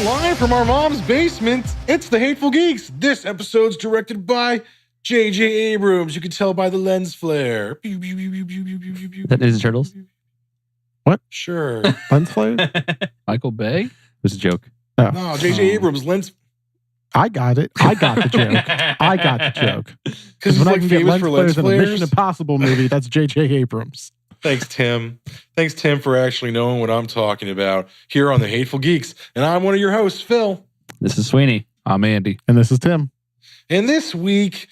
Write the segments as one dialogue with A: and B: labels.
A: Live from our mom's basement, it's The Hateful Geeks. This episode's directed by J.J. Abrams. You can tell by the lens flare. Pew, pew, pew, pew, pew, pew, pew, pew,
B: That Ninja Turtles?
C: What?
A: Sure.
C: Lens flare?
D: Michael Bay?
B: It was a joke.
C: Oh.
A: No, J.J. Abrams lens.
C: I got it. I got the joke. I got the joke.
A: Because
C: when
A: he's
C: I
A: like
C: can get
A: famous
C: lens
A: for
C: flares
A: lens
C: in a Mission
A: flares.
C: Impossible movie, that's J.J. Abrams.
A: Thanks, Tim. Thanks, Tim, for actually knowing what I'm talking about here on The Hateful Geeks. And I'm one of your hosts, Phil.
B: This is Sweeney.
D: I'm Andy.
C: And this is Tim.
A: And this week,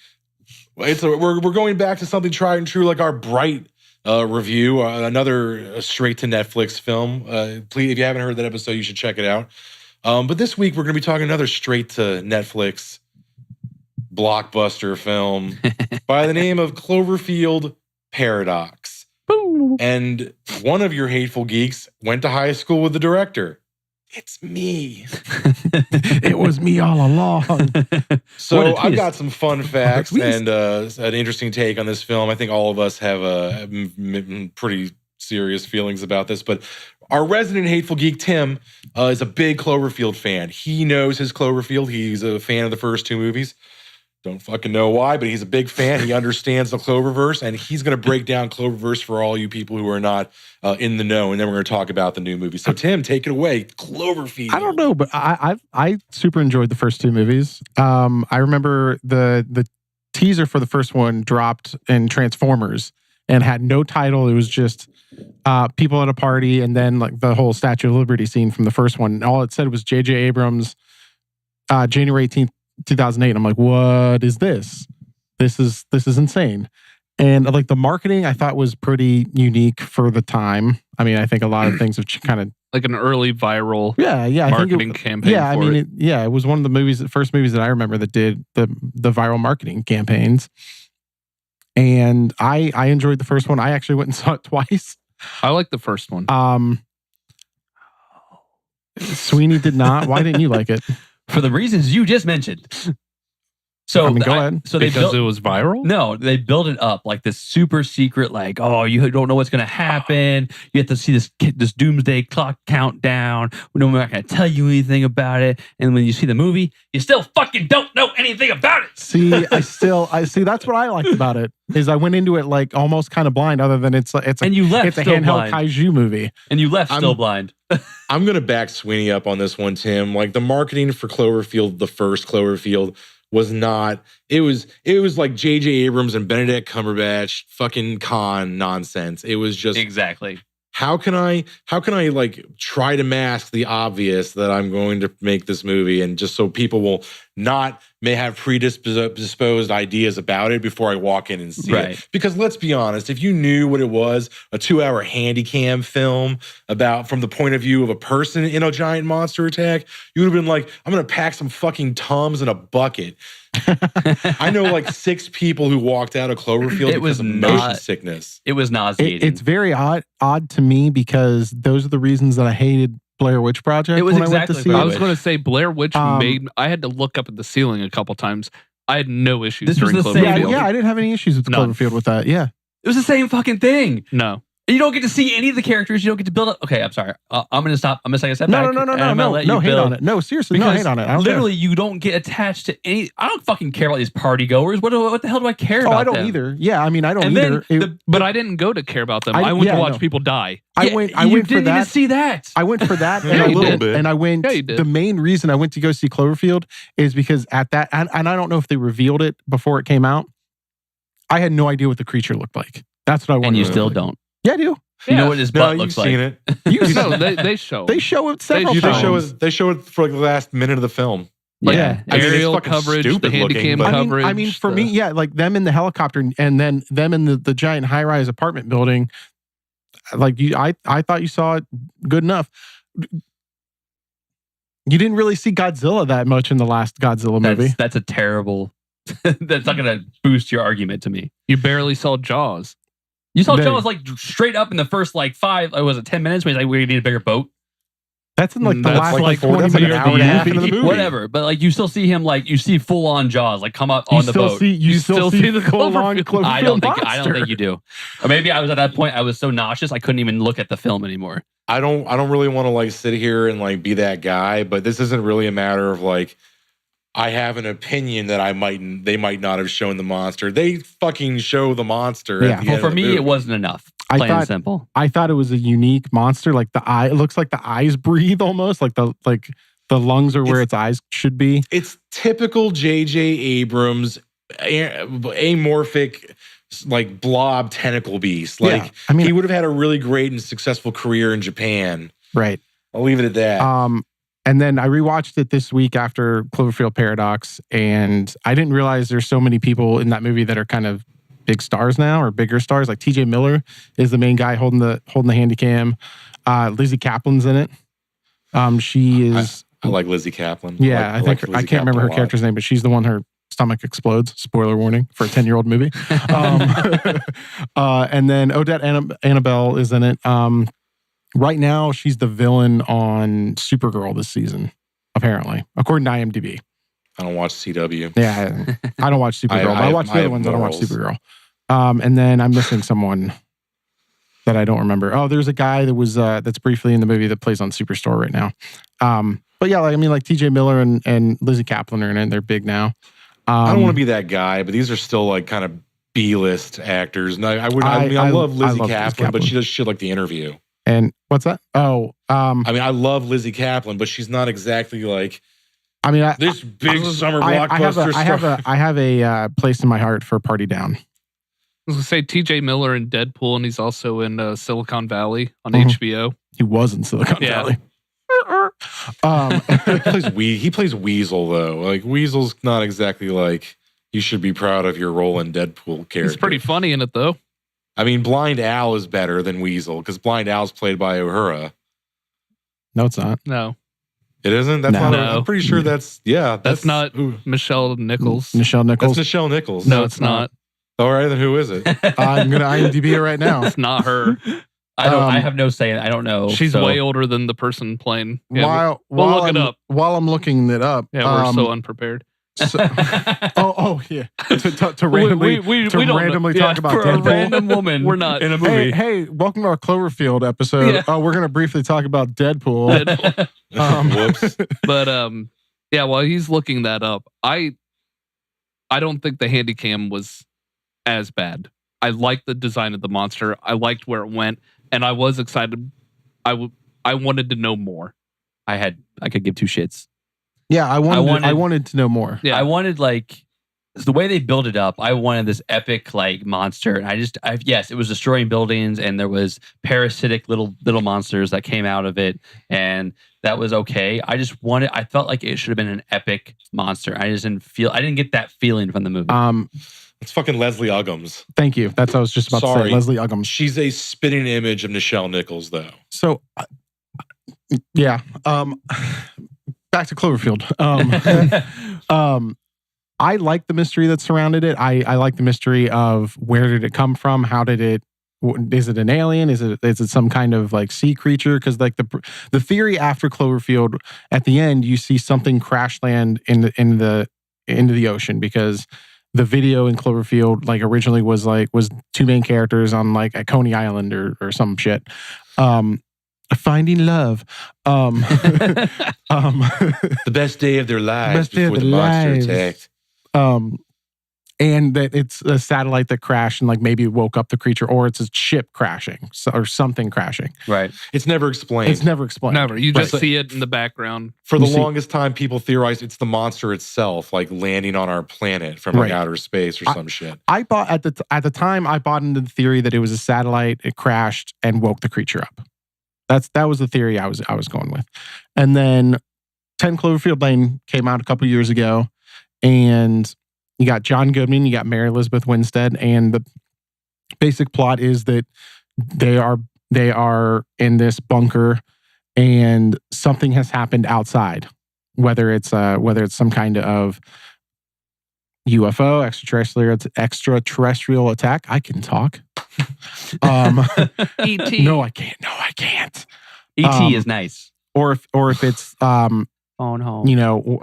A: we're going back to something tried and true, like our Bright review, another straight to Netflix film. Please, if you haven't heard that episode, you should check it out. But this week, we're going to be talking another straight to Netflix blockbuster film by the name of Cloverfield Paradox. And one of your hateful geeks went to high school with the director. It's me.
C: It was me all along.
A: So I've got some fun facts and an interesting take on this film. I think all of us have pretty serious feelings about this, but our resident hateful geek, Tim, is a big Cloverfield fan. He knows his Cloverfield. He's a fan of the first two movies. Don't fucking know why, but he's a big fan. He understands the Cloververse, and he's going to break down Cloververse for all you people who are not in the know, and then we're going to talk about the new movie. So, Tim, take it away. Cloverfield.
C: I don't know, but I super enjoyed the first two movies. I remember the teaser for the first one dropped in Transformers and had no title. It was just people at a party, and then like the whole Statue of Liberty scene from the first one. And all it said was J.J. Abrams, January 18th, 2008. I'm like, what is this? This is insane. And like the marketing I thought was pretty unique for the time. I mean, I think a lot of things have kind of
D: Like an early viral marketing campaign.
C: Yeah, I mean, it was one of the first movies that I remember that did the viral marketing campaigns. And I enjoyed the first one. I actually went and saw it twice.
D: I like the first one.
C: Sweeney did not. Why didn't you like it?
B: For the reasons you just mentioned. So
C: I mean, go ahead.
B: So
D: because it was viral?
B: No, they build it up like this super secret, like, oh, you don't know what's going to happen. You have to see this doomsday clock countdown. We're not going to tell you anything about it. And when you see the movie, you still fucking don't know anything about it.
C: See, I see. That's what I liked about it. Is I went into it like almost kind of blind. Other than it's a handheld kaiju movie,
B: and you left still blind.
A: I'm gonna back Sweeney up on this one, Tim. Like the marketing for Cloverfield, the first Cloverfield, was not. It was like J.J. Abrams and Benedict Cumberbatch fucking con nonsense. It was just
B: exactly.
A: How can I like try to mask the obvious that I'm going to make this movie, and just so people will may have predisposed ideas about it before I walk in and see it. Because let's be honest, if you knew what it was, a 2-hour handycam film about from the point of view of a person in a giant monster attack, you would have been like, I'm going to pack some fucking Tums in a bucket. I know like 6 people who walked out of Cloverfield because of motion sickness.
B: It was nauseating.
C: It's very odd to me because those are the reasons that I hated Blair Witch Project.
B: It was
C: when
B: exactly.
C: I went to see
D: I was going to say Blair Witch made. I had to look up at the ceiling a couple times. I had no issues
B: This was
D: during
B: the
D: Cloverfield.
B: same-
C: Yeah, I didn't have any issues with
D: None.
C: Cloverfield with that. Yeah.
B: It was the same fucking thing.
D: No.
B: You don't get to see any of the characters. You don't get to build up. Okay, I'm sorry. I'm going to stop. I'm going to take a step back.
C: No, hate on it. No, seriously, no, hate on it. I don't
B: Literally, you don't get attached to any. I don't fucking care about these party goers. What the hell do I care about?
C: I don't
B: them?
C: either. Yeah, I mean, I don't
B: And
C: either.
B: then
D: But I didn't go to care about them. I went to watch people die.
C: I went for
B: didn't
C: that.
B: even see that.
C: I went for that
A: Yeah,
C: and
A: a
C: a
A: little
C: little
A: bit.
C: And I went.
D: Yeah, you did.
C: The main reason I went to go see Cloverfield is because at that, and I don't know if they revealed it before it came out. I had no idea what the creature looked like. That's what I wanted.
B: And you
C: to
B: still
C: know.
B: don't.
C: Yeah, I do.
B: You know what his butt looks
A: you've
B: like.
A: seen it.
D: No, they show.
C: They show it several
D: They
C: times.
A: They show it for like the last minute of the film.
B: Yeah.
A: I mean, it's
D: Aerial
A: fucking
D: coverage, the
A: stupid looking,
D: handycam
A: but-
D: coverage.
C: I mean, for me, yeah, like them in the helicopter and then them in the giant high-rise apartment building. Like I thought you saw it good enough. You didn't really see Godzilla that much in the last Godzilla movie.
B: That's a terrible. That's not going to boost your argument to me.
D: You barely saw Jaws.
B: You saw Jaws like straight up in the first like 10 minutes when he's like, we need a bigger boat.
C: That's in like the
D: That's
C: last
D: like
C: 20
A: that's like an
C: minutes
A: hour and a half
C: of
A: into the movie.
B: Whatever, but like you still see him, like you see full on Jaws, like come up on the boat.
C: You still see the
D: Cloverfield.
C: Cloverfield
B: I don't think
C: monster.
B: you do. Or maybe I was at that point. I was so nauseous I couldn't even look at the film anymore.
A: I don't really want to like sit here and like be that guy, but this isn't really a matter of like I have an opinion that they might not have shown the monster. They fucking show the monster.
C: Yeah.
A: At the
B: Well,
A: end
B: for
A: of the
B: me,
A: movie.
B: it wasn't enough.
C: I
B: Plain and
C: thought-
B: simple.
C: I thought it was a unique monster. Like the eye, it looks like the eyes breathe almost. Like the lungs are where its eyes should be.
A: It's typical J.J. Abrams amorphic like blob tentacle beast. Like
C: Yeah, I mean-
A: he would have had a really great and successful career in Japan.
C: Right.
A: I'll leave it at that.
C: And then I rewatched it this week after Cloverfield Paradox, and I didn't realize there's so many people in that movie that are kind of big stars now, or bigger stars. Like T.J. Miller is the main guy holding the handy cam. Lizzie Kaplan's in it. She is.
A: I like Lizzie Kaplan.
C: Yeah, I think
A: Lizzie
C: I can't remember her
A: Kaplan a lot.
C: character's name, but she's the one her stomach explodes. Spoiler warning for a 10-year-old movie. And then Odette Annabelle is in it. Right now, she's the villain on Supergirl this season, apparently, according to IMDb.
A: I don't watch CW.
C: Yeah, I don't watch Supergirl, but I watch the other
A: have
C: ones. I don't watch
A: morals.
C: Supergirl. And then I'm missing someone that I don't remember. Oh, there's a guy that was that's briefly in the movie that plays on Superstore right now. But yeah, like T.J. Miller and Lizzie Kaplan are in it. They're big now.
A: I don't want to be that guy, but these are still like kind of B-list actors. And I love Lizzie Kaplan, but she does shit like The Interview.
C: And what's that? Oh,
A: I mean, I love Lizzie Kaplan, but she's not exactly like
C: I mean,
A: this big summer blockbuster star.
C: I have a place in my heart for Party Down.
D: I was gonna say T.J. Miller in Deadpool, and he's also in Silicon Valley on
C: Mhm.
D: HBO.
C: He was in Silicon
D: Yeah.
C: Valley.
A: He plays Weasel though. Like Weasel's not exactly like you should be proud of your role in Deadpool character.
D: He's pretty funny in it though.
A: I mean, Blind Al is better than Weasel because Blind Al's played by Uhura.
C: No, it's not.
D: No,
A: It isn't. That's
C: No.
A: not. I'm pretty sure that's
D: that's not
A: Ooh,
D: Michelle Nichols.
C: Michelle
A: that's
C: Nichols.
A: Nichelle Nichols.
D: No, it's not.
A: All right, then who is it?
C: I'm gonna IMDb it right now.
D: It's not her.
B: I have no say. I don't know.
D: She's
B: so-
D: way older than the person playing. Yeah,
C: While
D: look it
C: I'm,
D: up.
C: While I'm looking it up,
D: we're so unprepared.
C: yeah. To randomly,
D: we
C: to
D: don't
C: randomly
D: know.
C: talk about
B: for a
C: Deadpool.
B: random woman.
D: We're not
B: in a movie.
C: Hey, welcome to our Cloverfield episode.
D: Yeah.
C: Oh, we're gonna briefly talk about Deadpool.
A: Whoops.
D: But yeah, while he's looking that up, I don't think the handy cam was as bad. I liked the design of the monster. I liked where it went, and I was excited. I wanted to know more.
B: I could give two shits.
C: Yeah, I wanted to know more.
D: Yeah.
B: I wanted the way they build it up. I wanted this epic like monster, and yes, it was destroying buildings, and there was parasitic little monsters that came out of it, and that was okay. I felt like it should have been an epic monster. I didn't get that feeling from the movie.
A: It's fucking Leslie Uggams.
C: Thank you. That's what I was just about to
A: Sorry.
C: say. Leslie Uggams.
A: She's a spitting image of Nichelle Nichols, though.
C: So, yeah. Back to Cloverfield. I like the mystery that surrounded it. I like the mystery of where did it come from? How did it? Is it an alien? Is it some kind of like sea creature? Because like the theory after Cloverfield, at the end you see something crash land into the ocean, because the video in Cloverfield like originally was two main characters on like a Coney Island or some shit. Finding love.
A: The best day of their lives
C: Best day of
A: before the
C: their
A: monster
C: lives.
A: attacked.
C: And that it's a satellite that crashed and like maybe it woke up the creature, or it's a ship crashing or something crashing.
B: Right.
A: It's never explained.
C: It's never explained.
D: Never. You just
A: Right.
D: see it in the background.
A: For the
C: You see-
A: longest time, people theorized it's the monster itself, like landing on our planet from like
C: Right.
A: outer space or some shit.
C: I bought at the time. I bought into the theory that it was a satellite. It crashed and woke the creature up. That was the theory I was going with. And then 10 Cloverfield Lane came out a couple years ago, and you got John Goodman, you got Mary Elizabeth Winstead, and the basic plot is that they are in this bunker, and something has happened outside. Whether it's some kind of UFO, extraterrestrial attack. I can talk.
D: E.T.
C: No, I can't.
B: E.T. is nice.
C: or if it's
B: Phone home.
C: you know,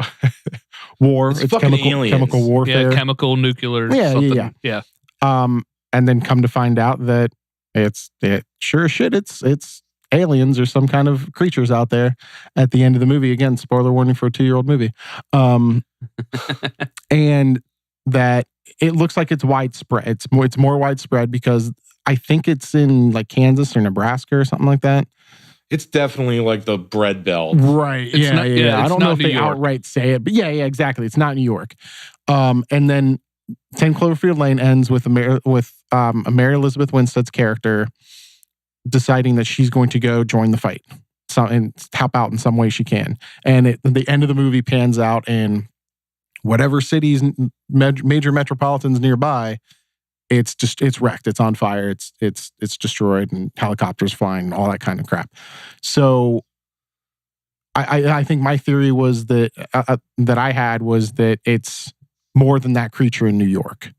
C: war.
A: It's fucking aliens.
C: chemical warfare.
D: Yeah, chemical, nuclear,
C: Yeah,
D: something.
C: yeah. And then come to find out that sure as shit, it's aliens or some kind of creatures out there at the end of the movie. Again, spoiler warning for a 2-year-old movie. And that it looks like it's widespread. It's more widespread because I think it's in like Kansas or Nebraska or something like that.
A: It's definitely like the bread belt.
C: Right.
D: It's not-
C: I
D: it's
C: don't know
D: not
C: if
D: New
C: they
D: York.
C: outright say it, but yeah, exactly. It's not New York. And then 10 Cloverfield Lane ends with Mary Elizabeth Winstead's character deciding that she's going to go join the fight and help out in some way she can. And the end of the movie pans out in whatever cities, major metropolitans nearby. It's wrecked. It's on fire. It's destroyed, and helicopters flying, all that kind of crap. So, I think my theory was that that I had was that it's more than that creature in New York.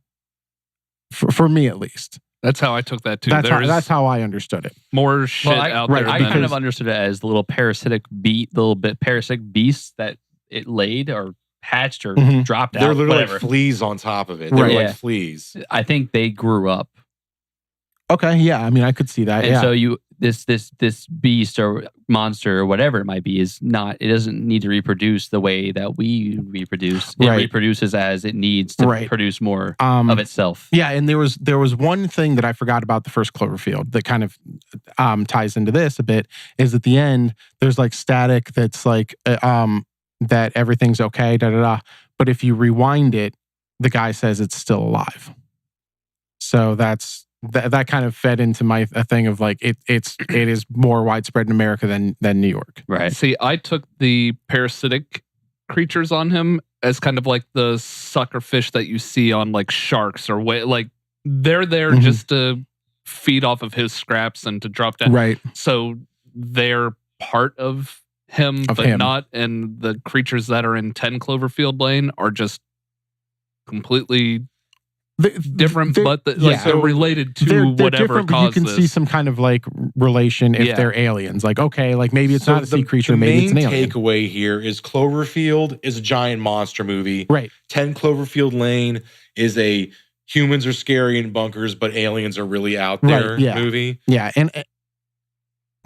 C: For me, at least.
D: That's how I took that too.
C: That's how I understood it.
D: More shit out there.
B: I
D: than-
B: kind of understood it as the little parasitic beasts that it laid or hatched or
C: Mhm.
B: dropped
A: They're
B: out.
A: literally
B: Whatever.
A: like fleas on top of it. They're
C: Right.
A: like
B: Yeah.
A: fleas.
B: I think they grew up,
C: Okay, yeah. I mean, I could see that.
B: and
C: Yeah.
B: so this beast or monster or whatever it might be is not. It doesn't need to reproduce the way that we reproduce. It
C: Right.
B: reproduces as it needs to
C: Right.
B: produce more of itself.
C: Yeah, and there was one thing that I forgot about the first Cloverfield that kind of ties into this a bit. Is at the end there's like static that's like that everything's okay, da da da. But if you rewind it, the guy says it's still alive. So that kind of fed into my thing of like it is more widespread in America than New York.
B: Right.
D: See, I took the parasitic creatures on him as kind of like the sucker fish that you see on like sharks or like they're there
C: Mhm.
D: just to feed off of his scraps and to drop down.
C: Right.
D: So they're part of him,
C: Of
D: but
C: him.
D: not. And the creatures that are in 10 Cloverfield Lane are just completely different, but they're related to
C: they're
D: whatever
C: different, but you
D: caused
C: can
D: this.
C: see some kind of like relation if
D: Yeah.
C: they're aliens. Like, okay, like maybe it's
A: So
C: not a sea creature,
A: the
C: maybe
A: main
C: it's an alien.
A: takeaway here is Cloverfield is a giant monster movie.
C: Right.
A: 10 Cloverfield Lane is a humans are scary in bunkers, but aliens are really out there
C: Right, yeah.
A: movie.
C: Yeah. And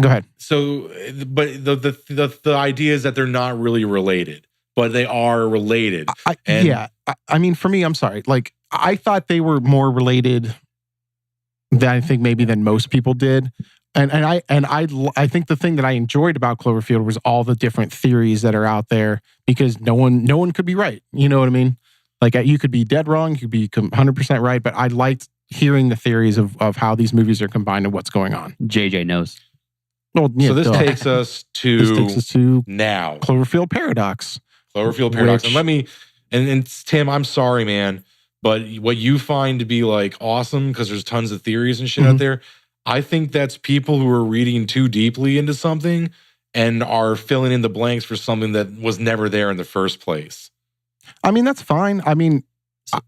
C: go ahead.
A: So, but the idea is that they're not really related, but they are related.
C: I mean, for me, I'm sorry. Like, I thought they were more related than I think maybe than most people did. And I think the thing that I enjoyed about Cloverfield was all the different theories that are out there because no one could be right. You know what I mean? Like you could be dead wrong, you could be 100% right, but I liked hearing the theories of how these movies are combined and what's going on.
B: JJ knows.
C: Well, yeah,
A: So this
C: duh.
A: takes us
C: This takes us to
A: now.
C: Cloverfield Paradox.
A: Cloverfield Paradox.
C: Which-
A: And Tim, I'm sorry, man, but what you find to be like awesome, because there's tons of theories and shit out
C: Mhm.
A: there, I think that's people who are reading too deeply into something and are filling in the blanks for something that was never there in the first place.
C: I mean, that's fine. I mean,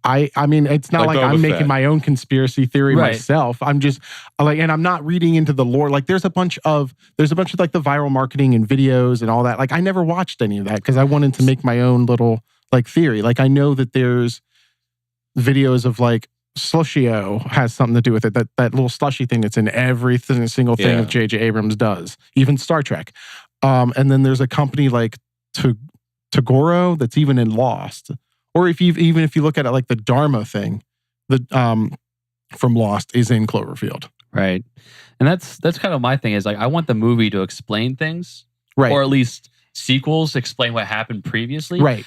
C: I mean, it's not
A: Like
C: like
A: Boba
C: I'm making
A: Fett.
C: my own conspiracy theory
B: Right.
C: myself. I'm just like, and I'm not reading into the lore. Like, there's a bunch of like the viral marketing and videos and all that. Like, I never watched any of that because I wanted to make my own little like theory. Like, I know that there's videos of like Slushio has something to do with it. That little slushy thing that's in every single thing
A: Yeah.
C: of J.J. Abrams does, even Star Trek. And then there's a company like Tagoro that's even in Lost. Or even if you look at it like the Dharma thing, from Lost is in Cloverfield.
B: Right. And that's kind of my thing is like I want the movie to explain things.
C: Right.
B: Or at least sequels explain what happened previously.
C: Right.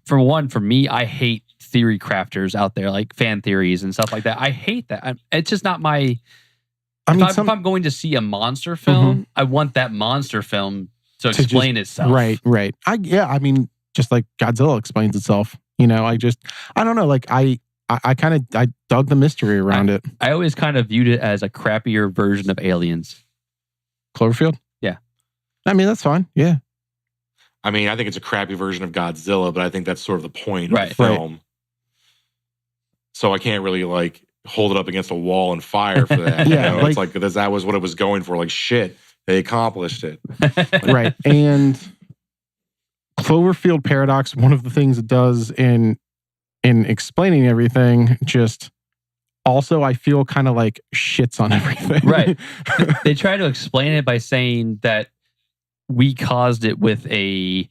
B: For me, I hate theory crafters out there, like fan theories and stuff like that. I hate that. It's just not my. If I'm going to see a monster film, I want that monster film to explain itself.
C: Right. I mean, just like Godzilla explains itself. You know, I don't know. Like I dug the mystery around it.
B: I always kind of viewed it as a crappier version of Aliens.
C: Cloverfield.
B: Yeah.
C: I mean, that's fine. Yeah.
A: I mean, I think it's a crappy version of Godzilla, but I think that's sort of the point
B: Right.
A: of the film. So I can't really like hold it up against a wall and fire for that.
C: Yeah,
A: you know? It's like that was what it was going for. Like shit, They accomplished it.
C: Right. And Cloverfield Paradox, one of the things it does in explaining everything, just also I feel kind of like shits on everything.
B: Right. They try to explain it by saying that we caused it with a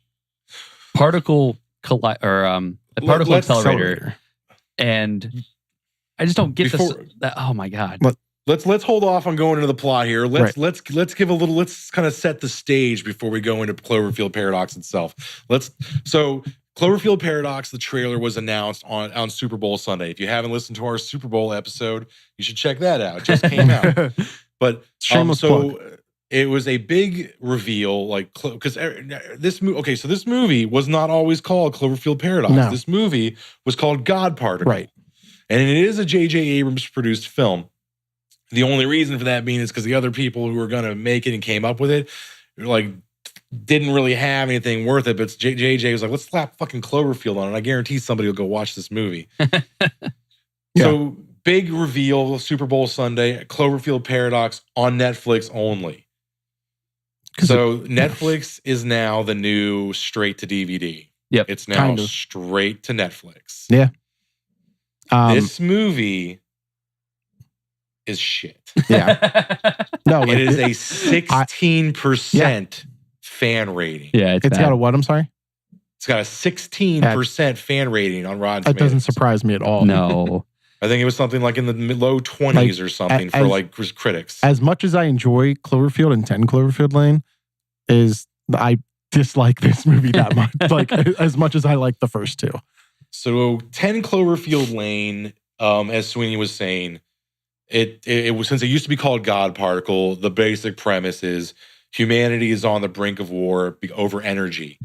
B: particle accelerator. And I just don't get this. Oh my God.
A: Let's hold off on going into the plot here. Let's give a little. Let's kind of set the stage before we go into Cloverfield Paradox itself. So Cloverfield Paradox, the trailer was announced on Super Bowl Sunday. If you haven't listened to our Super Bowl episode, you should check that out. It just came out. But
C: shameless plug.
A: It was a big reveal, like because this movie. Okay, so this movie was not always called Cloverfield Paradox.
C: No.
A: This movie was called God Particle,
C: Right?
A: And it is a J.J. Abrams produced film. The only reason for that being is because the other people who were going to make it and came up with it, like, didn't really have anything worth it. But JJ was like, let's slap fucking Cloverfield on it. I guarantee somebody will go watch this movie. So big reveal, Super Bowl Sunday, Cloverfield Paradox on Netflix only. So Netflix is now the new straight to DVD.
B: Yep.
A: It's now straight to Netflix.
C: Yeah.
A: This movie is shit.
C: Yeah. No,
A: it is a 16% fan rating.
B: Yeah,
C: it's got a what? I'm sorry.
A: It's got a 16% fan rating on Rotten Tomatoes.
C: That doesn't surprise me at all.
B: No.
A: I think it was something like in the low 20s or something for like critics.
C: As much as I enjoy Cloverfield and 10 Cloverfield Lane, I dislike this movie that much. Like as much as I like the first two.
A: So 10 Cloverfield Lane, as Sweeney was saying, it was, since it used to be called God Particle, the basic premise is humanity is on the brink of war over energy.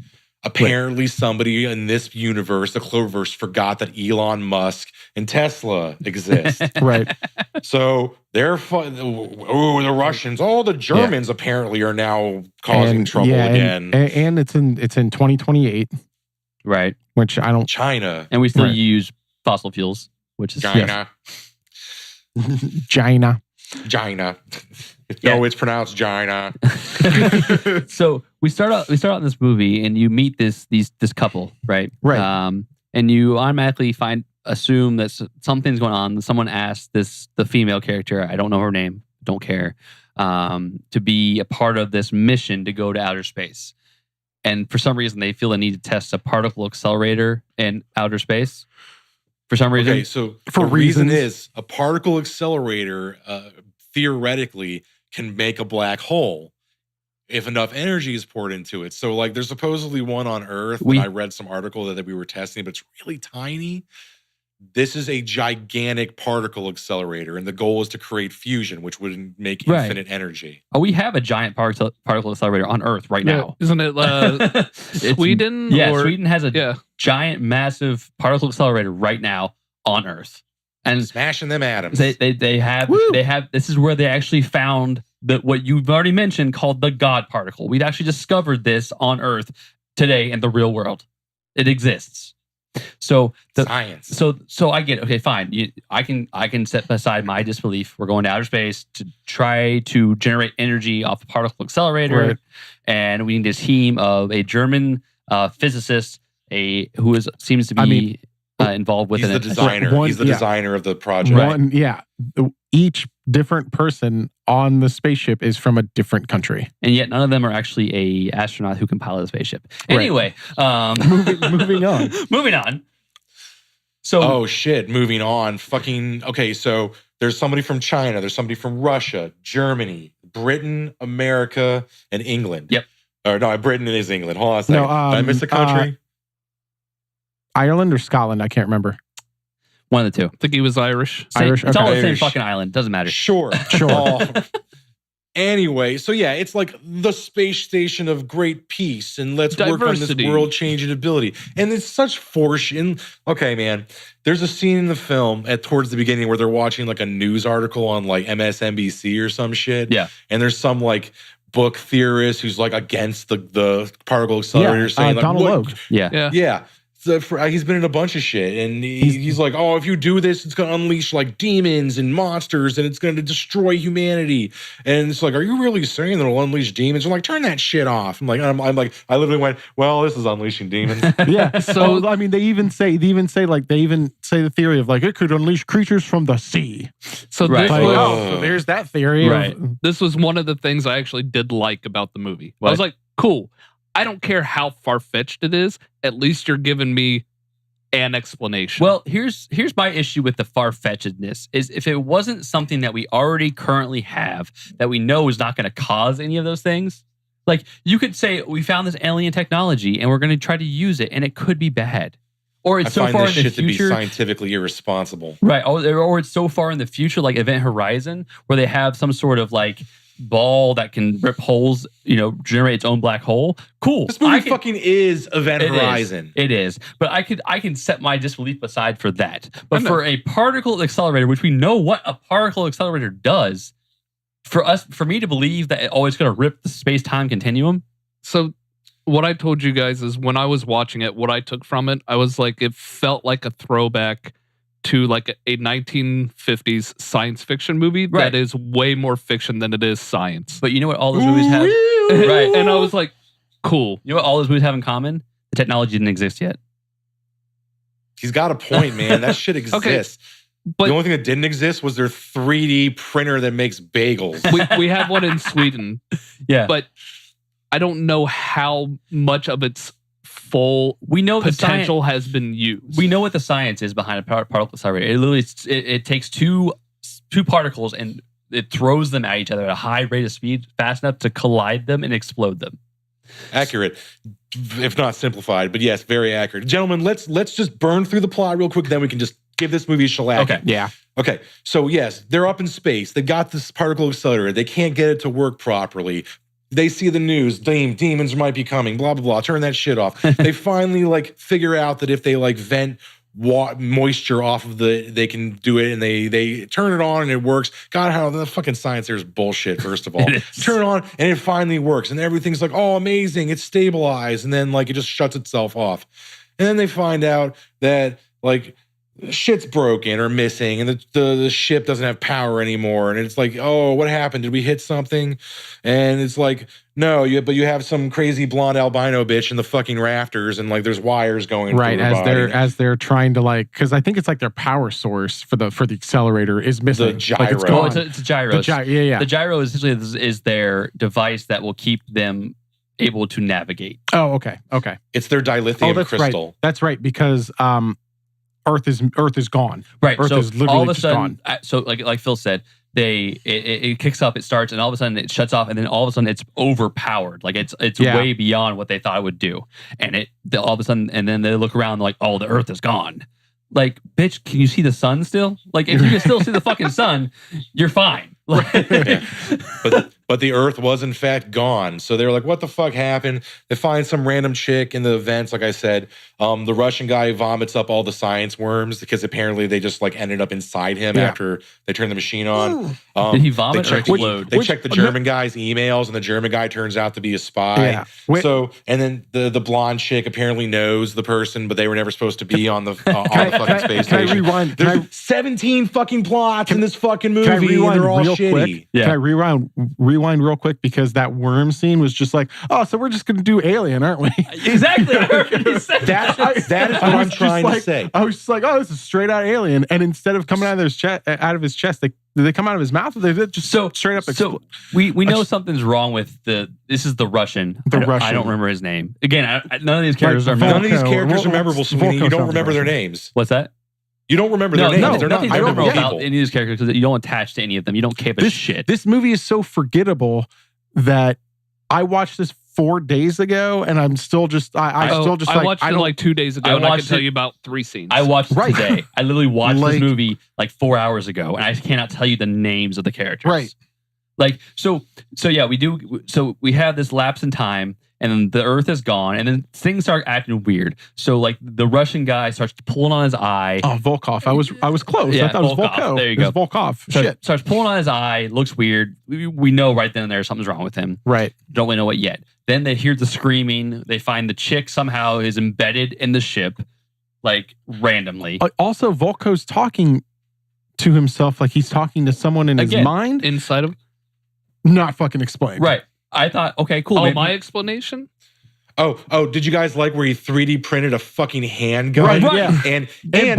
A: Apparently, somebody in this universe, the Cloververse, forgot that Elon Musk and Tesla exist.
C: Right.
A: So they're the Russians, all the Germans apparently are now causing trouble again.
C: And it's in 2028.
B: Right.
C: Which I don't.
A: China.
B: And we still use fossil fuels, which is
A: China.
C: China.
A: China. No, it's pronounced China.
B: So we start out in this movie, and you meet this couple, right?
C: Right.
B: And you automatically assume that something's going on. Someone asked the female character, I don't know her name, don't care, to be a part of this mission to go to outer space. And for some reason, they feel the need to test a particle accelerator in outer space. For some reason.
A: Okay, so the reason is a particle accelerator theoretically can make a black hole if enough energy is poured into it. So like there's supposedly one on Earth, and I read some article that we were testing, but it's really tiny. This is a gigantic particle accelerator, and the goal is to create fusion, which would make infinite energy.
B: Oh, we have a giant particle accelerator on Earth right now.
D: Isn't it Sweden?
B: Yeah, Sweden has a giant, massive particle accelerator right now on Earth. And
A: smashing them atoms.
B: They have this is where they actually found what you've already mentioned called the God particle. We've actually discovered this on Earth today in the real world. It exists. So
A: science.
B: So I get it. Okay, fine. I can set aside my disbelief. We're going to outer space to try to generate energy off the particle accelerator,
C: right.
B: And we need this team of a German physicist, who seems to be involved with
A: it. He's the designer. He's the designer of the project.
C: Each different person on the spaceship is from a different country,
B: and yet none of them are actually a astronaut who can pilot a spaceship. Anyway,
C: moving on.
B: Moving on. So,
A: moving on. Okay, so there's somebody from China, there's somebody from Russia, Germany, Britain, America, and England.
B: Yep.
A: Or no, Britain is England. Hold on a second. Did I miss a country?
C: Ireland or Scotland? I can't remember.
B: One of the two.
D: I think he was Irish.
C: Irish.
B: It's all the same fucking island. Doesn't matter.
A: Sure. Anyway, so yeah, it's like the space station of great peace, and let's work on this world-changing ability. And it's such fortune. Okay, man. There's a scene in the film towards the beginning where they're watching like a news article on like MSNBC or some shit.
B: Yeah.
A: And there's some like book theorist who's like against the particle accelerator saying like,
C: Donald Logue.
B: Yeah.
A: Yeah. he's been in a bunch of shit, and he's like, oh, if you do this, it's gonna unleash like demons and monsters, and it's gonna destroy humanity. And it's like, are you really saying that it'll unleash demons? I'm like, turn that shit off. I'm like, I literally went, well, this is unleashing demons.
C: Yeah. So I mean, they even say the theory of like it could unleash creatures from the sea.
D: So
B: Right.
D: this
C: Like,
D: was,
C: so there's that theory.
B: Right.
C: Of,
D: this was one of the things I actually did like about the movie.
B: What?
D: I was like, cool. I don't care how far-fetched it is. At least you're giving me an explanation.
B: Well, here's my issue with the far-fetchedness is if it wasn't something that we already currently have that we know is not going to cause any of those things. Like you could say we found this alien technology and we're going to try to use it and it could be bad. Or it's
A: I
B: so
A: find
B: far
A: this
B: in the
A: shit to be
B: future.
A: scientifically irresponsible.
B: Right. Or it's so far in the future, like Event Horizon, where they have some sort of like ball that can rip holes, generate its own black hole. Cool.
A: This movie fucking is Event
B: It is.
A: Horizon.
B: It is. But I can set my disbelief aside for that. But
D: I know.
B: for a particle accelerator, which we know what a particle accelerator does, for me to believe that it's going to rip the space-time continuum.
D: So what I told you guys is when I was watching it, what I took from it, I was like, it felt like a throwback to like a 1950s science fiction movie
B: Right.
D: that is way more fiction than it is science.
B: But you know what all those movies have?
D: Right. And I was like, cool.
B: You know what all those movies have in common? The technology didn't exist yet.
A: He's got a point, man. That shit exists.
D: But
A: the only thing that didn't exist was their 3D printer that makes bagels.
D: we have one in Sweden,
B: Yeah.
D: but I don't know how much of its full
B: we know
D: potential has been used.
B: We know what the science is behind a particle accelerator. It literally it takes two particles and it throws them at each other at a high rate of speed, fast enough to collide them and explode them.
A: Accurate, if not simplified, but yes, very accurate. Gentlemen, let's just burn through the plot real quick, then we can just give this movie a shellac.
B: Okay.
C: yeah.
A: Okay, so yes, they're up in space. They got this particle accelerator. They can't get it to work properly. They see the news, demons might be coming, blah, blah, blah. Turn that shit off. They finally figure out that if they vent moisture off of they can do it, and they turn it on and it works. God, how the fucking science there is bullshit, first of all. Turn it on and it finally works. And everything's like, oh, amazing, it's stabilized. And then it just shuts itself off. And then they find out that shit's broken or missing, and the ship doesn't have power anymore. And it's like, oh, what happened? Did we hit something? And it's like, no, but you have some crazy blonde albino bitch in the fucking rafters, and there's wires going
C: Right,
A: through her body.
C: as they're trying to because I think it's their power source for the accelerator is missing.
A: The gyro.
C: It's
B: Oh,
C: gone.
B: it's a gyro.
C: Yeah.
B: The gyro essentially is their device that will keep them able to navigate.
C: Oh, okay.
A: It's their dilithium
C: that's
A: crystal.
C: right. That's right, because Earth is gone.
B: Right.
C: Earth
B: so
C: is literally
B: all of a
C: just
B: sudden,
C: gone.
B: so like Phil said, it kicks up, it starts, and all of a sudden it shuts off, and then all of a sudden it's overpowered. It's
C: Yeah.
B: way beyond what they thought it would do, and all of a sudden, and then they look around like, oh, the Earth is gone. Like, bitch, can you see the sun still? Like, if you can still see the fucking sun, you're fine.
A: Yeah. But the Earth was in fact gone. So they were like, what the fuck happened? They find some random chick in the vents, like I said. The Russian guy vomits up all the science worms because apparently they just ended up inside him after they turned the machine on.
B: Did he vomit or
A: they
B: explode?
A: They checked the German guy's emails, and the German guy turns out to be a spy.
C: Yeah.
A: So, and then the blonde chick apparently knows the person, but they were never supposed to be on the fucking space
C: Can I
A: station.
C: rewind?
A: There's 17 fucking plots in this fucking movie,
C: Can I rewind
A: and they're all
C: real
A: shitty.
C: quick?
B: Yeah.
C: Can I rewind real quick, because that worm scene was just oh, so we're just going to do Alien, aren't we?
B: Exactly.
A: That is what I'm trying to say.
C: I was just oh, this is straight out Alien, and instead of coming out of his chest, they come out of his mouth, or they just straight up.
B: So we know something's wrong with this is the Russian. I don't remember his name. Again, none of these characters are
A: None
B: memorable.
A: of these characters are memorable, Sweeney. You don't remember their names.
B: What's that?
A: You don't remember their names.
B: No,
A: They're not
B: nothing
A: memorable
B: memorable about
A: people.
B: any of these characters because you don't attach to any of them. You don't care about shit.
C: This movie is so forgettable that I watched this 4 days ago, and I'm still just I
D: watched it 2 days ago, and I can
B: watched
D: tell
B: it-
D: you about 3 scenes.
B: I watched it
C: Right.
B: today. I literally watched this
C: Like-
B: movie 4 hours ago, and I cannot tell you the names of the characters.
C: Right.
B: So yeah, we do. So we have this lapse in time, and then the Earth is gone, and then things start acting weird. So the Russian guy starts pulling on his eye.
C: Oh, Volkov. I was close.
B: Yeah,
C: I thought it was
B: Volkov.
C: Volkov.
B: There you
C: It was
B: go.
C: Volkov.
B: Starts pulling on his eye. Looks weird. We know right then and there something's wrong with him.
C: Right.
B: Don't really know what yet. Then they hear the screaming. They find the chick somehow is embedded in the ship. like randomly.
C: Also, Volko's talking to himself like he's talking to someone in his mind.
D: Inside of
C: Not fucking explained.
B: Right. I thought, okay, cool.
D: Oh,
B: maybe-
D: my explanation?
A: Oh, did you guys like where he 3D printed a fucking handgun?
C: Right, yeah.
A: And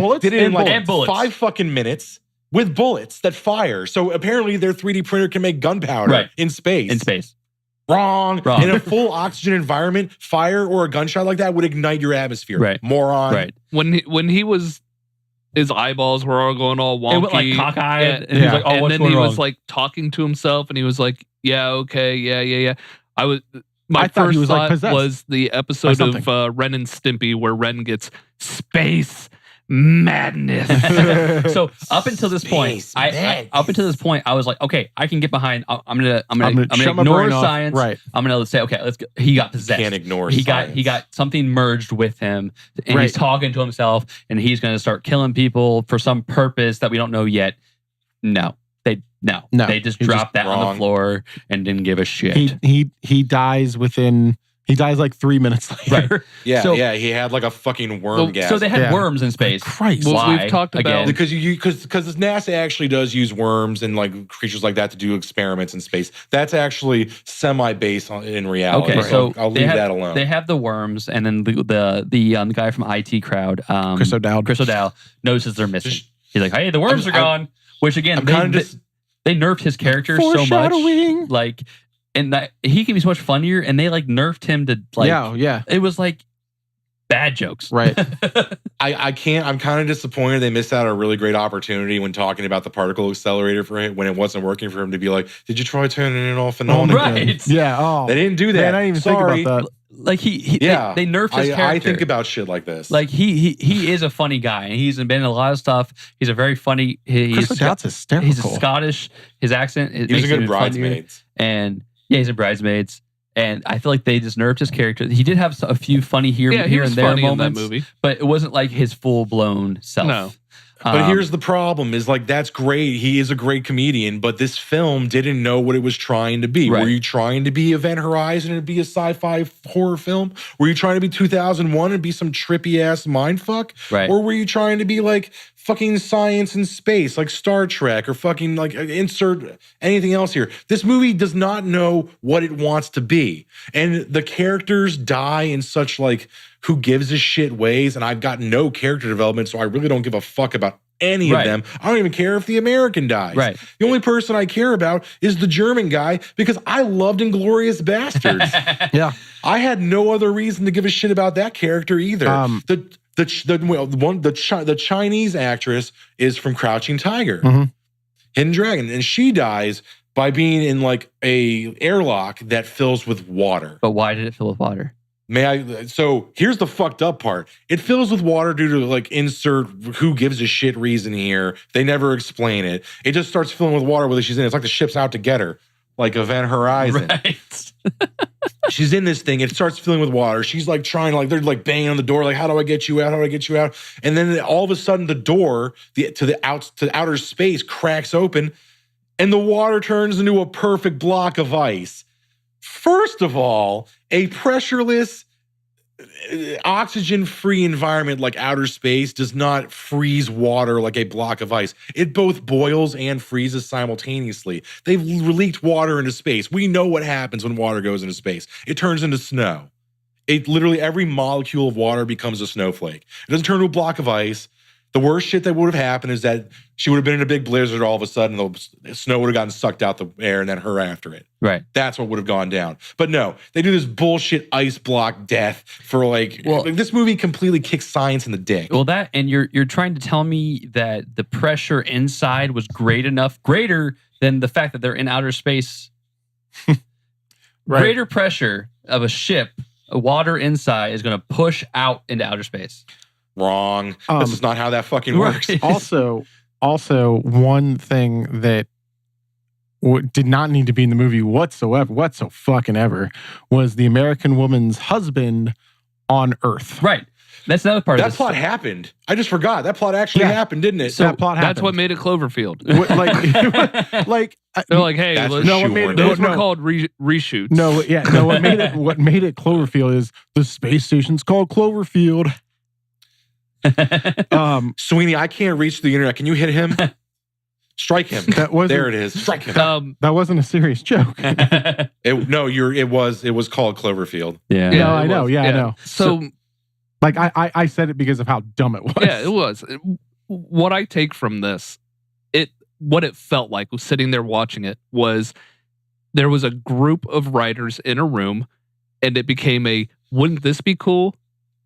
C: bullets?
A: did it in
C: And
A: like
B: bullets.
A: 5 fucking minutes with bullets that fire. So apparently their 3D printer can make gunpowder in space.
B: in space.
A: Wrong.
B: Wrong.
A: In a full oxygen environment, fire or a gunshot like that would ignite your atmosphere.
B: Right.
A: Moron.
B: Right.
D: When he was, his eyeballs were all going all wonky.
B: It went like cockeyed.
D: Yeah.
B: And he was like, oh,
D: and
B: what's
D: then
B: going
D: he
B: wrong?
D: was like talking to himself, and he was like, "Yeah, okay, yeah." I
C: thought
D: first
C: he was, like,
D: thought
C: possessed
D: was the episode
C: something.
D: of Ren and Stimpy where Ren gets space madness.
B: So up until this point,
A: Space
B: I up until this point, I was like, okay, I can get behind. I'm gonna
C: shut my
B: ignore
C: brain off.
B: science.
C: Right.
B: I'm gonna say, okay, let's go. He got possessed.
A: Can't ignore
B: he
A: science.
B: got something merged with him, and he's
C: Right.
B: talking to himself, and he's gonna start killing people for some purpose that we don't know yet. No. They just
C: He
B: dropped that on
A: wrong.
B: the floor and didn't give a shit.
C: He dies within. He dies like 3 minutes later.
A: Yeah,
B: So-
A: yeah. He had like a fucking worm gas.
B: So they had
C: Yeah.
B: worms in space.
C: Christ.
D: Well,
B: Why?
D: we've talked about-
B: Again.
A: because because NASA actually does use worms and like creatures like that to do experiments in space. That's actually semi-based in reality.
B: Okay, so
A: I'll
B: they
A: leave
B: have-
A: that alone.
B: They have the worms, and then the guy from IT Crowd,
C: Chris O'Dowd.
B: Chris O'Dowd notices they're missing. He's like, "Hey, the worms
A: I'm-
B: are gone." Which again,
A: I'm
B: they,
A: kind of just
B: they nerfed his character so much,
C: Foreshadowing.
B: like, and that he can be so much funnier. And they like nerfed him to like,
C: yeah.
B: it was like bad jokes,
C: Right.
A: I can't. I'm kind of disappointed they missed out a really great opportunity when talking about the particle accelerator for him when it wasn't working for him to be like, "Did you try turning it off and on
B: right.
A: again?"
C: Yeah. Oh.
A: They didn't do that.
C: Man, I didn't even
A: Sorry.
C: think about that.
B: Like
A: Yeah,
B: they nerfed his character.
A: I think about shit like this.
B: like he is a funny guy, and he's been in a lot of stuff. He's a very funny.
C: Chris O'Dowd's hysterical.
B: He's a Scottish. His accent. It
A: he was
B: makes
A: a
B: him
A: good
B: even funnier.
A: bridesmaids.
B: And yeah, he's in Bridesmaids. And I feel like they just nerfed his character. He did have a few funny here
D: Yeah, he
B: and
D: was
B: there
D: funny in that
B: moments,
D: movie.
B: but it wasn't like his full blown self.
D: No.
A: But here's the problem: is like that's great. He is a great comedian, but this film didn't know what it was trying to be.
B: Right.
A: Were you trying to be Event Horizon and be a sci-fi horror film? Were you trying to be 2001 and be some trippy ass mindfuck?
B: Right.
A: Or were you trying to be like fucking science and space, like Star Trek, or fucking like insert anything else here? This movie does not know what it wants to be, and the characters die in such like who gives a shit ways. And I've got no character development, so I really don't give a fuck about any
B: Right.
A: of them. I don't even care if the American dies.
B: Right.
A: The only person I care about is the German guy because I loved Inglourious Bastards.
C: Yeah.
A: I had no other reason to give a shit about that character either. The Chinese actress is from Crouching Tiger,
C: Mhm.
A: Hidden Dragon, and she dies by being in like a airlock that fills with water.
B: But why did it fill with water?
A: So here's the fucked up part. It fills with water due to like insert who gives a shit reason here. They never explain it. It just starts filling with water whether she's in it. It's like the ship's out to get her, like Event Horizon.
B: Right.
A: She's in this thing. It starts filling with water. She's like trying to like, they're like banging on the door. Like, how do I get you out? How do I get you out? And then all of a sudden the door to outer space cracks open and the water turns into a perfect block of ice. First of all, a pressureless, oxygen-free environment like outer space does not freeze water like a block of ice. It both boils and freezes simultaneously. They've leaked water into space. We know what happens when water goes into space. It turns into snow. It literally, every molecule of water becomes a snowflake. It doesn't turn to a block of ice. The worst shit that would have happened is that she would have been in a big blizzard. All of a sudden, the snow would have gotten sucked out the air and then her after it.
B: Right.
A: That's what would have gone down. But no, they do this bullshit ice block death for like this movie completely kicks science in the dick.
B: Well, that and you're trying to tell me that the pressure inside was greater than the fact that they're in outer space.
C: Right.
B: Greater pressure of a ship, water inside is going to push out into outer space.
A: Wrong. This is not how that fucking works.
B: Right.
C: Also, one thing that did not need to be in the movie whatsoever was the American woman's husband on Earth.
B: Right. That's another part of
A: That
B: this.
A: plot happened. I just forgot. That plot actually happened, didn't it?
C: So that plot happened.
D: That's what made it Cloverfield.
C: Like
D: They're like, hey,
A: That's
D: let's,
A: what
C: what made
A: shoehorned
C: it-
D: those
C: no.
D: were called reshoots.
C: what made it Cloverfield is the space station's called Cloverfield.
A: Sweeney, I can't reach the internet. Can you hit him? Strike him. There it is. Strike him.
C: That wasn't a serious joke.
A: It was called Cloverfield.
B: Yeah.
C: No, I know. Yeah, I know.
D: So
C: like I said it because of how dumb it was.
D: yeah, it was. What I take from this, what it felt like was sitting there watching it was there was a group of writers in a room, and it became wouldn't this be cool?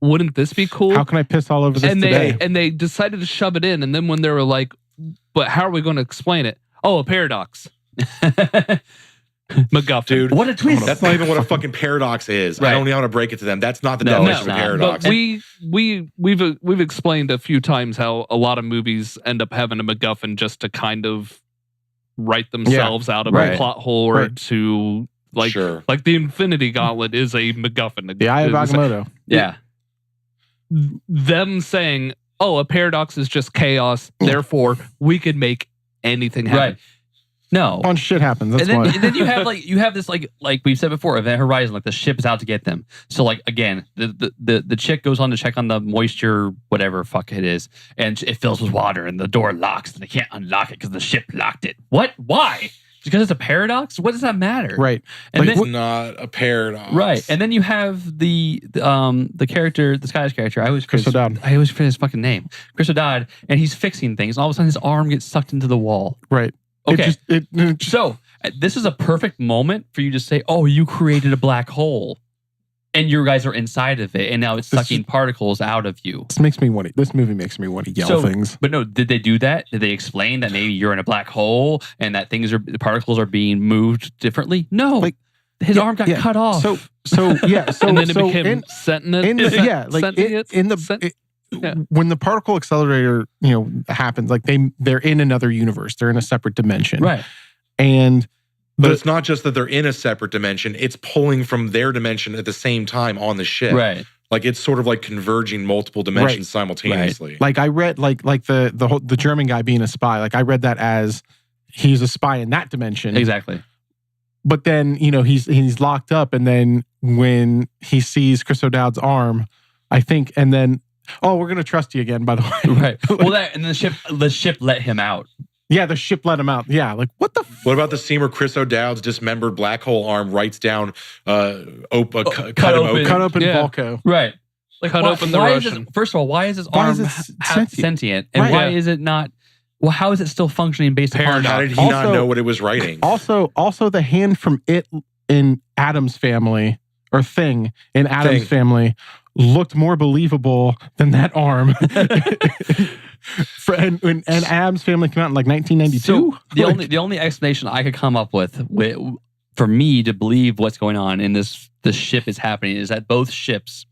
D: Wouldn't this be cool?
C: How can I piss all over this today?
D: And they decided to shove it in, and then when they were like, but how are we going to explain it? Oh, a paradox. MacGuffin.
A: Dude,
B: what a twist.
A: That's not even what a fucking paradox is.
B: Right.
A: I don't know how to break it to them. That's not the definition of a paradox.
D: But we've explained a few times how a lot of movies end up having a MacGuffin just to kind of write themselves out of a plot hole or to like the Infinity Gauntlet is a MacGuffin.
C: The Eye of Agamotto.
B: Yeah.
D: Them saying, oh, a paradox is just chaos, therefore we could make anything happen.
B: Right. No.
C: Fun shit happens. That's
B: and
C: why.
B: then you have this like we've said before, Event Horizon, like the ship is out to get them. So like again, the chick goes on to check on the moisture, whatever fuck it is, and it fills with water, and the door locks, and they can't unlock it because the ship locked it. What? Why? Because it's a paradox? What does that matter?
C: Right.
B: And
A: Like,
B: then,
A: it's not a paradox.
B: right. And then you have the character, the Scottish character. I always
C: Chris O'Dowd.
B: I always forget his fucking name. Chris O'Dowd, and he's fixing things. And all of a sudden, his arm gets sucked into the wall.
C: Right.
B: Okay.
C: It just,
B: So this is a perfect moment for you to say, "Oh, you created a black hole, and you guys are inside of it, and now it's sucking particles out of you."
C: this movie makes me want to yell things.
B: But no, did they do that? Did they explain that maybe you're in a black hole and that the particles are being moved differently? No,
C: Like,
B: his arm got cut off.
C: So
D: And then it became sentient.
C: When the particle accelerator, happens, like they're in another universe. They're in a separate dimension.
B: Right.
C: And
A: But it's not just that they're in a separate dimension, it's pulling from their dimension at the same time on the ship.
B: Right.
A: Like it's sort of like converging multiple dimensions simultaneously.
C: Like I read like the German guy being a spy. Like I read that as he's a spy in that dimension.
B: Exactly.
C: But then, he's locked up, and then when he sees Chris O'Dowd's arm, I think, and then, oh, we're gonna trust you again, by the way.
B: Right. Well, and the ship let him out.
C: Yeah, the ship let him out. Yeah, like what the
A: What about the scene where Chris O'Dowd's dismembered black hole arm writes down cut him open.
C: cut open Volko.
B: Right. Like
D: Cut open the Russian.
B: First of all, why is his arm sentient? And why is it not? Well, how is it still functioning based upon?
A: How did he not know what it was writing?
C: Also, the hand from it in Adam's family or thing in Adam's family looked more believable than that arm. and Adam's family came out in like 1992.
B: So the only explanation I could come up with for me to believe what's going on in this ship is happening is that both ships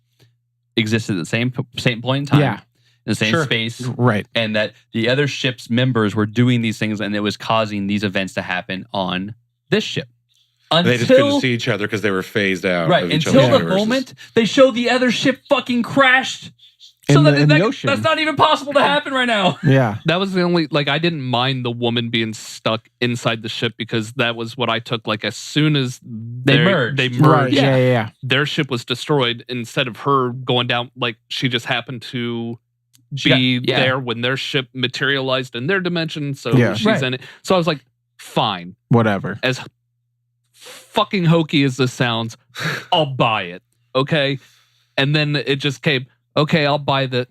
B: existed at the same point in time.
C: Yeah.
B: In the same space.
C: Right.
B: And that the other ship's members were doing these things and it was causing these events to happen on this ship.
A: They just couldn't see each other because they were phased out.
B: Right. Until the moment they show the other ship fucking crashed. So
C: in the ocean.
B: That's not even possible to happen right now.
C: Yeah.
D: That was the only, I didn't mind the woman being stuck inside the ship because that was what I took. Like, as soon as they merged.
C: Right. Yeah.
D: Their ship was destroyed. Instead of her going down, like, she just happened to be there when their ship materialized in their dimension. So she's in it. So I was like, fine.
C: Whatever.
D: As fucking hokey as this sounds, I'll buy it. Okay. And then it just came, okay, I'll buy the.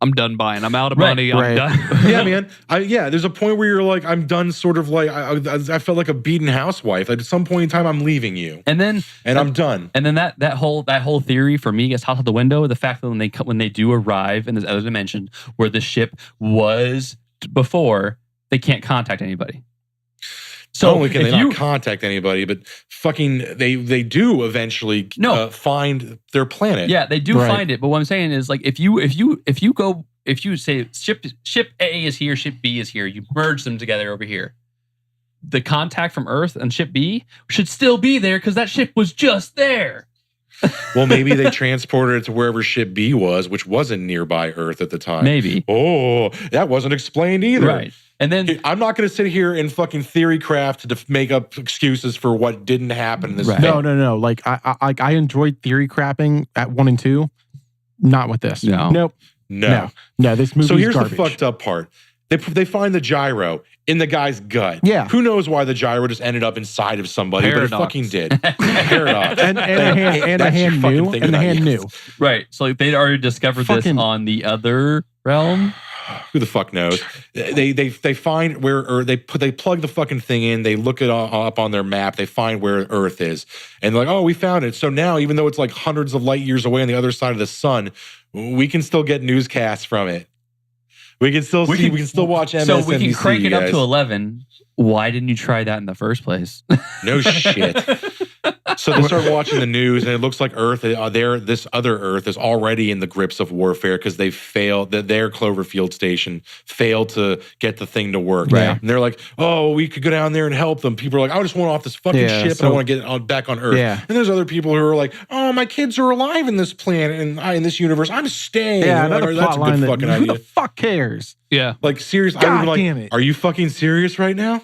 D: I'm done buying. I'm out of money. I'm done.
A: Yeah, man. There's a point where you're like, I'm done. Sort of like I felt like a beaten housewife. Like, at some point in time, I'm leaving you,
B: and
A: I'm done.
B: And then that whole theory for me gets tossed out the window. The fact that when they do arrive in this other dimension where the ship was before, they can't contact anybody. So
A: not only can they not contact anybody, but fucking they do eventually find their planet.
B: Yeah, they do find it. But what I'm saying is, like, if you say ship A is here, ship B is here, you merge them together over here. The contact from Earth and ship B should still be there because that ship was just there.
A: Well, maybe they transported it to wherever ship B was, which wasn't nearby Earth at the time.
B: Maybe.
A: Oh, that wasn't explained either.
B: Right. And then
A: I'm not going to sit here and fucking theory craft to make up excuses for what didn't happen in this film.
C: No. Like I enjoyed theory crapping at 1 and 2. Not with this.
B: No.
C: Nope.
A: No.
C: This movie.
A: So here's
C: garbage.
A: the fucked up part. They find the gyro in the guy's gut.
C: Yeah.
A: Who knows why the gyro just ended up inside of somebody, but it
D: Paradox.
A: fucking did. Paradox.
C: and the hand
A: That's your fucking
C: knew,
A: thing
C: and the
A: about
C: hand
A: it.
C: knew.
B: Right. So like, they'd already discovered this
C: Fucking-
B: on the other realm.
A: Who the fuck knows? They find where, or they plug the fucking thing in. They look it up on their map. They find where Earth is, and they're like, oh, we found it. So now, even though it's like hundreds of light years away on the other side of the sun, we can still get newscasts from it. We can still see. We can still watch MSNBC.
B: So we can crank it up
A: guys.
B: to 11. Why didn't you try that in the first place?
A: No shit. So they start watching the news, and it looks like Earth, this other Earth is already in the grips of warfare because they failed. Their Cloverfield station failed to get the thing to work.
B: Right.
A: And they're like, "Oh, we could go down there and help them." People are like, "I just want off this fucking ship, and I want to get back on Earth."
C: Yeah.
A: And there's other people who are like, "Oh, my kids are alive in this planet and in this universe. I'm staying."
C: Yeah,
A: I'm like,
C: another
A: that's
C: plot
A: a
C: line
A: good
C: that
A: fucking
C: who
A: idea.
C: the fuck cares?
D: Yeah.
A: Like seriously, I
C: God
A: would be like,
C: damn it.
A: "Are you fucking serious right now?"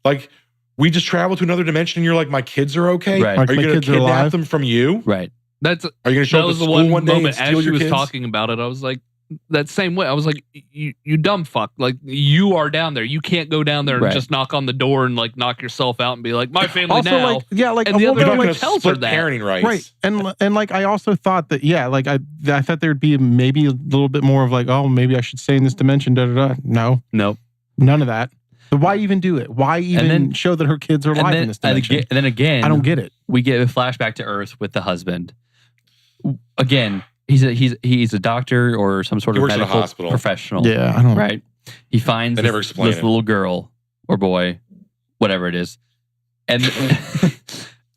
A: Like. We just traveled to another dimension and you're like, my kids are okay?
B: Right.
C: Like,
A: Are you
C: my
A: going to
C: kids are
A: kidnap
C: alive?
A: them from you?
B: Right.
A: Are you going to show
D: That
A: up
D: was
A: at
D: the
A: school one day and
D: moment as
A: steal
D: she
A: your
D: was
A: kids?
D: talking about it. I was like, that same way. I was like, you dumb fuck. Like, you are down there. You can't go down there and
B: Right.
D: just knock on the door and like knock yourself out and be like, my family
C: Also,
D: now.
C: like, yeah, like
D: And
C: a
D: the other
C: woman,
D: one
C: like,
D: tells her
A: split
D: that.
A: parenting rights.
C: right, and like I also thought that, yeah, like I thought there'd be maybe a little bit more of like, oh, maybe I should stay in this dimension. Da da da. No,
B: Nope.
C: none of that. But why even do it? Why even
B: then-
C: show that her kids are alive in this dimension?
B: And then again,
C: I don't get it.
B: we get a flashback to Earth with the husband. Again, he's a doctor or some sort
A: He
B: of
A: works in a
B: medical
A: hospital.
B: professional.
C: Yeah, I don't.
B: Right. He finds
A: They never
B: this
A: explain it.
B: little girl or boy, whatever it is. And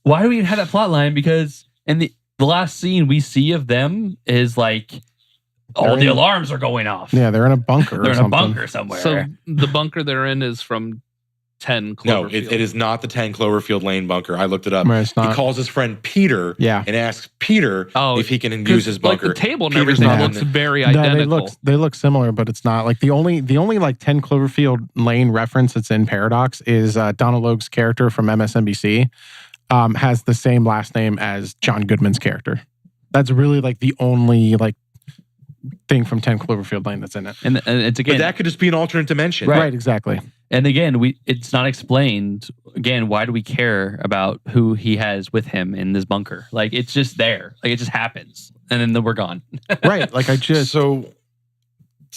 B: why do we even have that plot line? Because in the last scene we see of them is like all
C: They're
B: the
C: in-
B: alarms are going off.
C: Yeah, they're in a bunker.
B: They're
C: or
B: in a
C: something.
B: bunker somewhere.
D: So the bunker they're in is from 10 Cloverfield.
A: No, it is not the 10 Cloverfield Lane bunker. I looked it up.
C: Right, it's
A: He
C: not.
A: calls his friend Peter
C: Yeah.
A: and asks Peter
D: Oh,
A: if he can use his bunker.
D: Like the table and
A: Peter's
D: everything
A: not
D: looks
A: in it.
D: very
C: No,
D: identical.
C: they look similar, but it's not. Like the only like 10 Cloverfield Lane reference that's in Paradox is Donald Logue's character from MSNBC has the same last name as John Goodman's character. That's really like the only like thing from 10 Cloverfield Lane that's in it.
B: and it's again
A: But that could just be an alternate dimension.
B: Right.
C: Right, exactly.
B: and again it's not explained. Again, why do we care about who he has with him in this bunker? Like it's just there. Like it just happens. And then we're gone.
C: Right. Like I just
A: So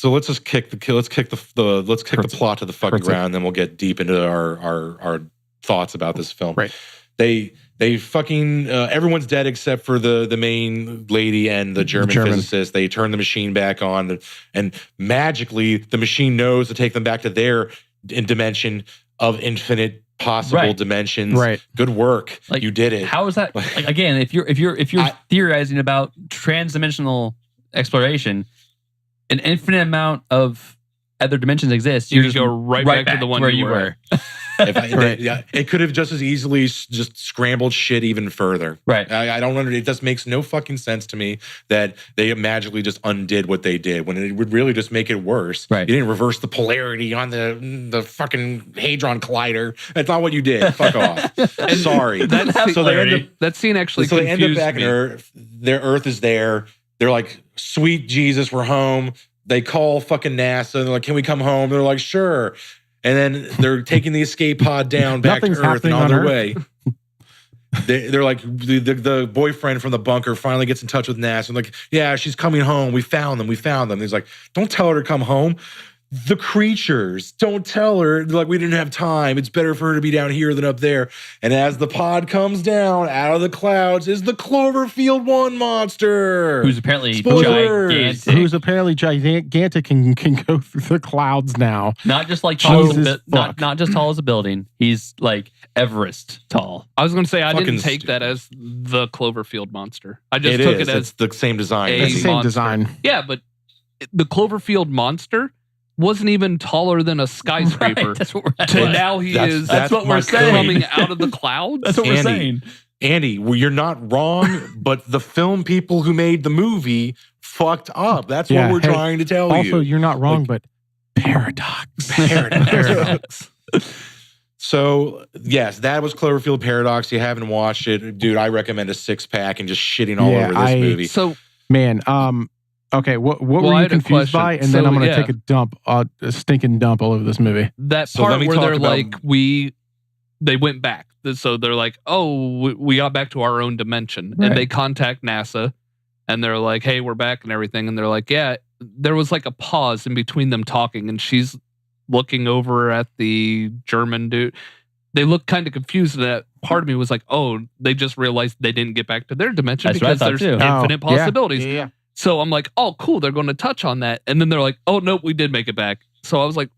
A: let's just kick the plot to the fucking
C: Hurts it.
A: ground, then we'll get deep into our thoughts about this film.
C: Right.
A: They fucking everyone's dead except for the main lady and the German physicist. They turn the machine back on, and magically the machine knows to take them back to their dimension of infinite possible
B: Right.
A: dimensions.
C: Right.
A: Good work.
B: Like,
A: you did it.
B: How is that? Like, again, if you're theorizing about transdimensional exploration, an infinite amount of other dimensions exist.
D: You
B: You're
D: just go right back to the one
B: where
D: you
B: you
D: were
B: were.
C: Right.
A: Yeah, it could have just as easily just scrambled shit even further.
B: Right.
A: I don't understand. It just makes no fucking sense to me that they magically just undid what they did when it would really just make it worse.
B: Right.
A: You didn't reverse the polarity on the fucking Hadron Collider. That's not what you did. Fuck off. Sorry.
D: That
A: So they end up,
D: that scene actually
A: so they end up
D: confused
A: back
D: me.
A: in Earth. Their Earth is there. They're like, sweet Jesus, we're home. They call fucking NASA. And they're like, can we come home? They're like, sure. And then they're taking the escape pod down back to
C: Nothing's
A: Earth and
C: happening
A: on
C: on
A: their
C: Earth.
A: way. They're like, the boyfriend from the bunker finally gets in touch with NASA. And like, yeah, she's coming home. We found them. He's like, don't tell her to come home. The creatures, don't tell her. They're like, we didn't have time. It's better for her to be down here than up there. And as the pod comes down out of the clouds is the Cloverfield 1 monster.
B: Who's apparently
A: Spoilers.
B: gigantic.
C: who's apparently gigantic and can go through the clouds now.
B: Not just like tall as a
C: Jesus fuck.
B: not just tall as a building. He's like Everest tall.
D: I was going to say I
A: Fucking
D: didn't take
A: stupid.
D: that as the Cloverfield monster. I just
A: It
D: took
A: is.
D: it
A: It's
D: as
A: the same design.
D: a
C: It's the same
D: monster.
C: design.
D: yeah, but the Cloverfield monster wasn't even taller than a skyscraper.
B: Right, that's what we're
D: To
B: saying.
D: now he
A: That's-
D: is
B: that's what
A: my
B: we're saying.
D: coming out of the clouds.
B: That's what we're
A: Andy.
B: saying.
A: Andy, well, you're not wrong, but the film people who made the movie fucked up. That's
C: Yeah,
A: what we're
C: hey,
A: trying to tell
C: Also,
A: you.
C: you're not wrong,
A: Like-
C: but Paradox.
A: Paradox. So, yes, that was Cloverfield Paradox. You haven't watched it, dude, I recommend a 6-pack and just shitting all
C: Yeah,
A: over this movie.
D: So
C: Man, Okay, what
D: Well,
C: were
D: I
C: you
D: had a
C: confused by?
D: question.
C: And then
D: So,
C: I'm going to
D: yeah.
C: take a stinking dump all over this movie.
D: That
A: So let
D: part
A: me
D: where
A: talk
D: they're
A: about-
D: like, they went back. So they're like, oh, we got back to our own dimension.
C: Right.
D: And they contact NASA and they're like, hey, we're back and everything. And they're like, yeah, there was like a pause in between them talking. And she's looking over at the German dude. They look kind of confused. And that part of me was like, oh, they just realized they didn't get back to their dimension
B: That's what I
D: because
B: thought
D: there's
B: too.
D: infinite
C: Oh, yeah.
D: possibilities.
C: Yeah.
D: So I'm like, oh, cool. They're going to touch on that. And then they're like, oh, nope, we did make it back. So I was like,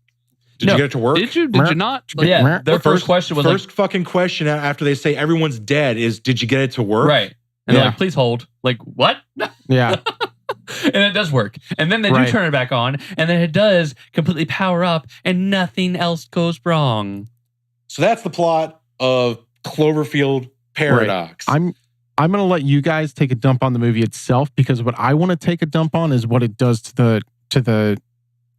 A: Did
B: No.
A: you get it to work?
D: did you? Did you not?
B: But yeah, their
A: What
B: first question was
A: first fucking question after they say everyone's dead is, did you get it to work?
B: like, right. And they're
C: Yeah.
B: like, please hold. Like, what?
C: Yeah.
B: And it does work. And then they
C: Right.
B: do turn it back on, and then it does completely power up, and nothing else goes wrong.
A: So that's the plot of Cloverfield Paradox.
C: I'm going to let you guys take a dump on the movie itself, because what I want to take a dump on is what it does to the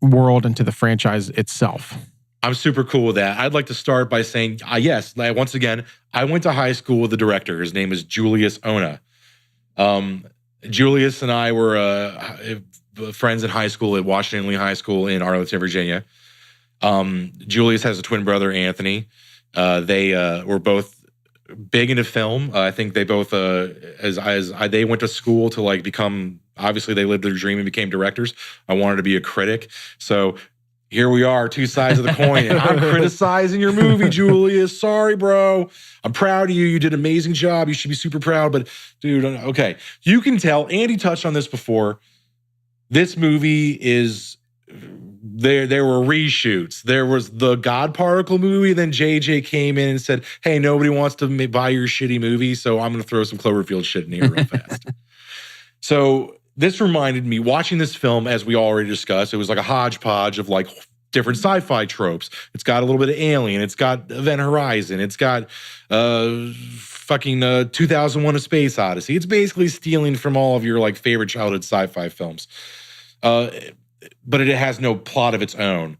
C: world and to the franchise itself.
A: I'm super cool with that. I'd like to start by saying, yes, once again, I went to high school with the director. His name is Julius Ona. Julius and I were friends in high school at Washington Lee High School in Arlington, Virginia. Julius has a twin brother, Anthony. They were both big into film. I think they both, they went to school to like become, obviously they lived their dream and became directors. I wanted to be a critic. So here we are, two sides of the coin. And I'm criticizing your movie, Julius. Sorry, bro. I'm proud of you. You did an amazing job. You should be super proud. But dude, okay. You can tell, Andy touched on this before. This movie is, there were reshoots. There was the God Particle movie. Then JJ came in and said, hey, nobody wants to buy your shitty movie, so I'm going to throw some Cloverfield shit in here real fast. So this reminded me, watching this film, as we already discussed, it was like a hodgepodge of like different sci-fi tropes. It's got a little bit of Alien. It's got Event Horizon. It's got 2001: A Space Odyssey. It's basically stealing from all of your like favorite childhood sci-fi films. But it has no plot of its own.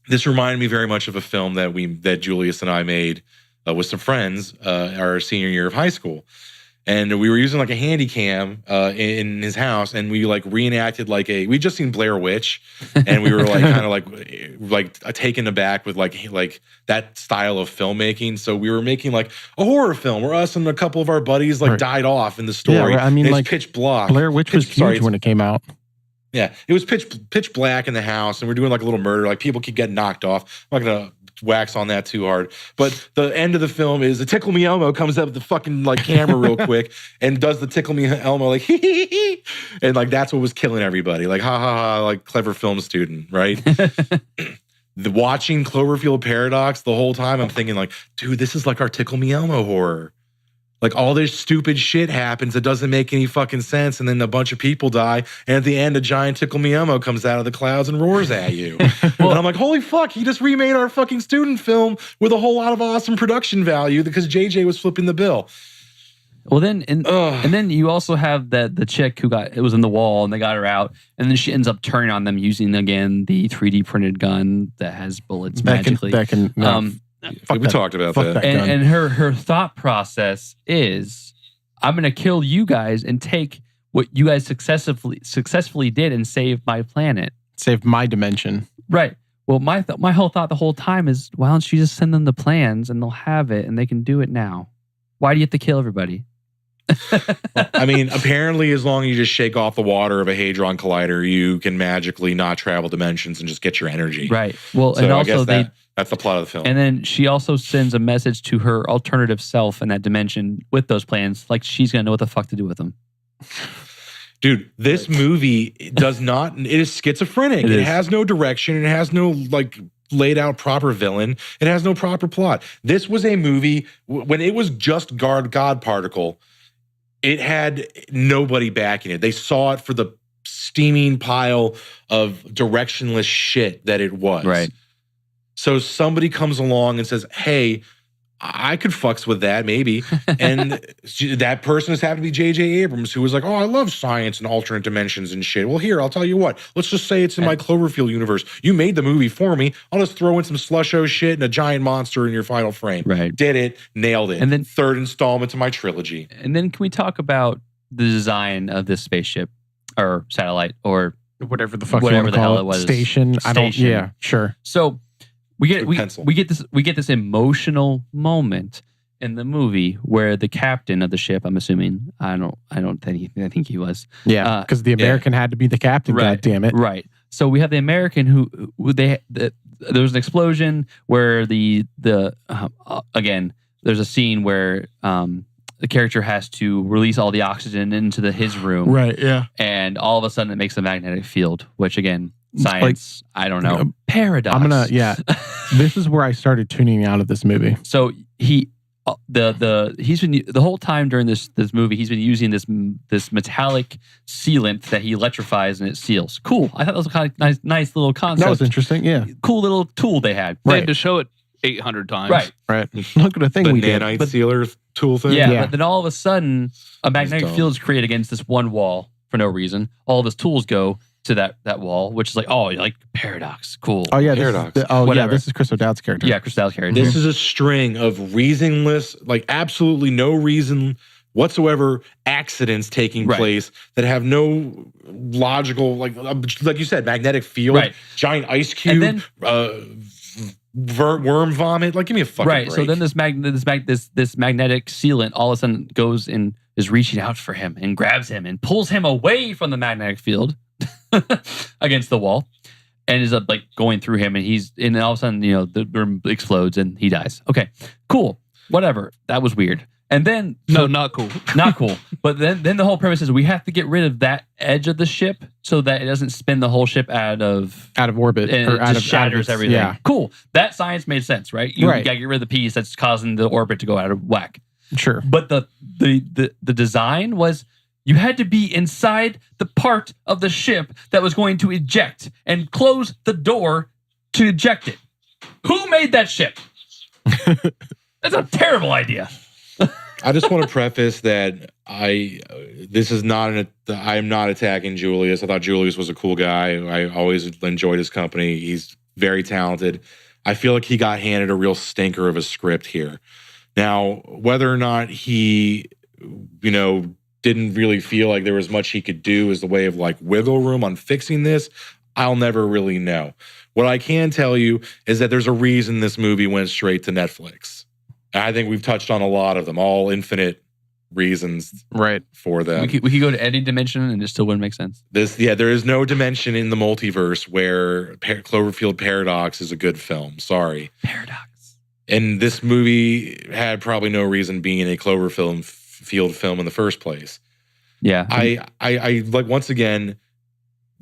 A: This reminded me very much of a film that Julius and I made with some friends our senior year of high school. And we were using like a handy cam in his house, and we like reenacted we just seen Blair Witch, and we were like kind of like taken aback with like that style of filmmaking. So we were making like a horror film where us and a couple of our buddies like
C: Right.
A: died off in the story.
C: Yeah, I mean,
A: and it's
C: like,
A: pitch black.
C: Blair Witch was huge when it came out.
A: Yeah, it was pitch black in the house, and we're doing like a little murder. Like people keep getting knocked off. I'm not gonna wax on that too hard. But the end of the film is the Tickle Me Elmo comes up with the fucking like camera real quick and does the Tickle Me Elmo like hee hee hee, and like that's what was killing everybody. Like ha ha ha, like clever film student, right? Watching Cloverfield Paradox the whole time, I'm thinking like, dude, this is like our Tickle Me Elmo horror. Like all this stupid shit happens that doesn't make any fucking sense, and then a bunch of people die, and at the end, a giant Tickle Me Elmo comes out of the clouds and roars at you. And I'm like, holy fuck, he just remade our fucking student film with a whole lot of awesome production value because JJ was flipping the bill.
B: Well, then, and then you also have the chick who it was in the wall, and they got her out, and then she ends up turning on them using again the 3D printed gun that has bullets magically.
A: We talked about that.
B: And her thought process is, I'm going to kill you guys and take what you guys successfully did and save my planet.
C: Save my dimension.
B: Right. Well, my whole thought the whole time is, why don't you just send them the plans and they'll have it and they can do it now? Why do you have to kill everybody?
A: I mean, apparently, as long as you just shake off the water of a Hadron Collider, you can magically not travel dimensions and just get your energy.
B: Right. Well,
A: So
B: and
A: I
B: also
A: guess that's the plot of the film.
B: and then she also sends a message to her alternative self in that dimension with those plans, like she's gonna know what the fuck to do with them.
A: Dude, this movie does not, it is schizophrenic. It has no direction. It has no like laid out proper villain. It has no proper plot. This was a movie, when it was just God Particle, it had nobody backing it. They saw it for the steaming pile of directionless shit that it was.
B: Right.
A: So somebody comes along and says, hey, I could fucks with that, maybe. And that person has happened to be J.J. Abrams, who was like, oh, I love science and alternate dimensions and shit. Well, here, I'll tell you what. Let's just say it's in my Cloverfield universe. You made the movie for me. I'll just throw in some slusho shit and a giant monster in your final frame.
B: Right.
A: Did it. Nailed it.
B: And then
A: third installment to my trilogy.
B: And then can we talk about the design of this spaceship? or satellite or
C: whatever the fuck
B: whatever
C: you
B: the hell
C: call
B: it was.
C: Station. I don't.
B: Station.
C: Yeah, sure.
B: So we get
A: Pencil.
B: we get this emotional moment in the movie where the captain of the ship, I'm assuming, I think he was.
C: Yeah, because the American had to be the captain.
B: Right.
C: God damn it.
B: Right. So we have the American who there was an explosion where again, there's a scene where the character has to release all the oxygen into his room.
C: Right. Yeah.
B: And all of a sudden it makes a magnetic field, which again, science, I don't know. Paradox.
C: I'm gonna. Yeah. This is where I started tuning out of this movie.
B: So he's been the whole time during this movie, he's been using this metallic sealant that he electrifies and it seals. Cool. I thought that was a kind of nice little concept.
C: That was interesting. Yeah.
B: Cool little tool they had.
D: They
C: Right.
D: had to show it 800 times.
B: Right.
C: Right. Look at the thing
A: The
C: we did.
A: nanite sealer tool thing.
B: Yeah,
C: Yeah.
B: but then all of a sudden, a magnetic
A: dumb.
B: field is created against this one wall for no reason. All of his tools go to that wall, which is like, oh, you like Paradox. Cool.
C: Oh yeah.
A: Paradox.
C: Yeah.
B: Whatever.
C: This is Chris O'Dowd's character.
B: Yeah, Crystal's character.
A: This is a string of reasonless, like absolutely no reason whatsoever accidents taking
B: Right.
A: place that have no logical, like you said, magnetic field,
B: Right.
A: giant ice cube,
B: And
A: worm vomit. Like, give me a fucking
B: right.
A: break.
B: So then this magnetic sealant all of a sudden goes and is reaching out for him and grabs him and pulls him away from the magnetic field against the wall, and is like going through him, and all of a sudden the room explodes and he dies. Okay, cool, whatever. That was weird. And then
D: No, not cool.
B: not cool. But then the whole premise is we have to get rid of that edge of the ship so that it doesn't spin the whole ship out of
C: orbit
B: and
C: or
B: it
C: out
B: just
C: of
B: shatters
C: its-
B: everything.
C: Yeah.
B: Cool. That science made sense, right? You
C: Right.
B: gotta get rid of the piece that's causing the orbit to go out of whack.
C: Sure.
B: But the design was you had to be inside the part of the ship that was going to eject and close the door to eject it. Who made that ship? That's a terrible idea.
A: I just want to preface that I'm not attacking Julius. I thought Julius was a cool guy. I always enjoyed his company. He's very talented. I feel like he got handed a real stinker of a script here. Now, whether or not he, didn't really feel like there was much he could do as the way of like wiggle room on fixing this, I'll never really know. What I can tell you is that there's a reason this movie went straight to Netflix. And I think we've touched on a lot of them, all infinite reasons
C: Right.
A: for them.
B: We could go to any dimension and it still wouldn't make sense.
A: There is no dimension in the multiverse where Cloverfield Paradox is a good film. Sorry.
B: Paradox.
A: And this movie had probably no reason being a Cloverfield film in the first place.
B: Yeah.
A: I like, once again,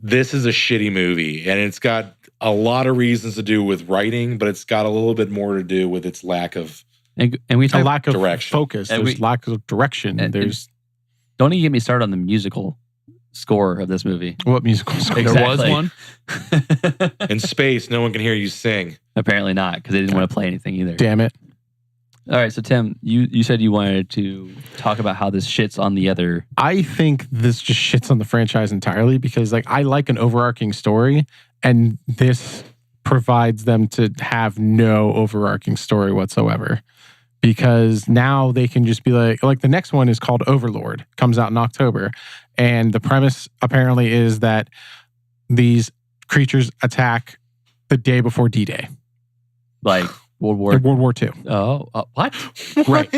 A: this is a shitty movie, and it's got a lot of reasons to do with writing, but it's got a little bit more to do with its lack of
B: and we
C: A
B: talk,
C: lack of
A: Direction.
C: focus.
B: And
C: There's lack of direction.
B: and-
C: There's
B: don't even get me started on the musical score of this movie.
C: what musical score?
D: There was
B: Exactly.
D: one.
A: in space. No one can hear you sing.
B: Apparently not, because they didn't want to play anything either.
C: Damn it.
B: All right, so Tim, you said you wanted to talk about how this shits on the other.
C: I think this just shits on the franchise entirely because like I like an overarching story and this provides them to have no overarching story whatsoever. Because now they can just be like the next one is called Overlord, comes out in October. And the premise apparently is that these creatures attack the day before D-Day,
B: Like World War.
C: World War II.
B: Oh, what?
C: Right.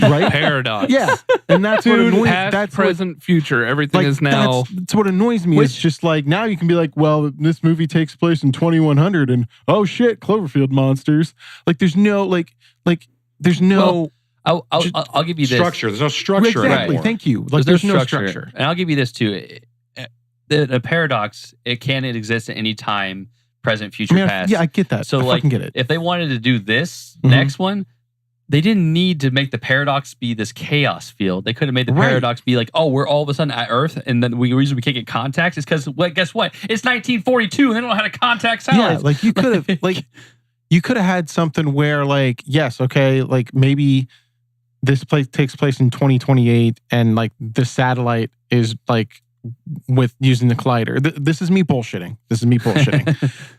C: Right?
D: Paradox.
C: Yeah. And that's what
D: Dude,
C: annoys
D: past,
C: that's what-
D: present, future. Everything
C: like,
D: is now.
C: That's what annoys me. It's just like now you can be like, well, this movie takes place in 2100 and oh shit, Cloverfield monsters. Like there's no there's no
B: I'll give you this.
A: Structure. There's no structure
C: exactly.
A: anymore.
C: Thank you. Like there's no structure.
B: And I'll give you this too. The paradox, it can exist at any time, present, future, past.
C: Yeah, I get that.
B: So
C: I
B: like,
C: fucking get it.
B: if they wanted to do this
C: Mhm.
B: next one, they didn't need to make the paradox be this chaos field. They could have made the
C: Right.
B: paradox be like, oh, we're all of a sudden at Earth, and then the reason we can't get contacts is because, well, guess what? It's 1942, and they don't know how to contact
C: Yeah,
B: satellites.
C: like you could have you could have had something where like yes, okay, like maybe this place takes place in 2028 and like the satellite is like with using the collider. This is me bullshitting.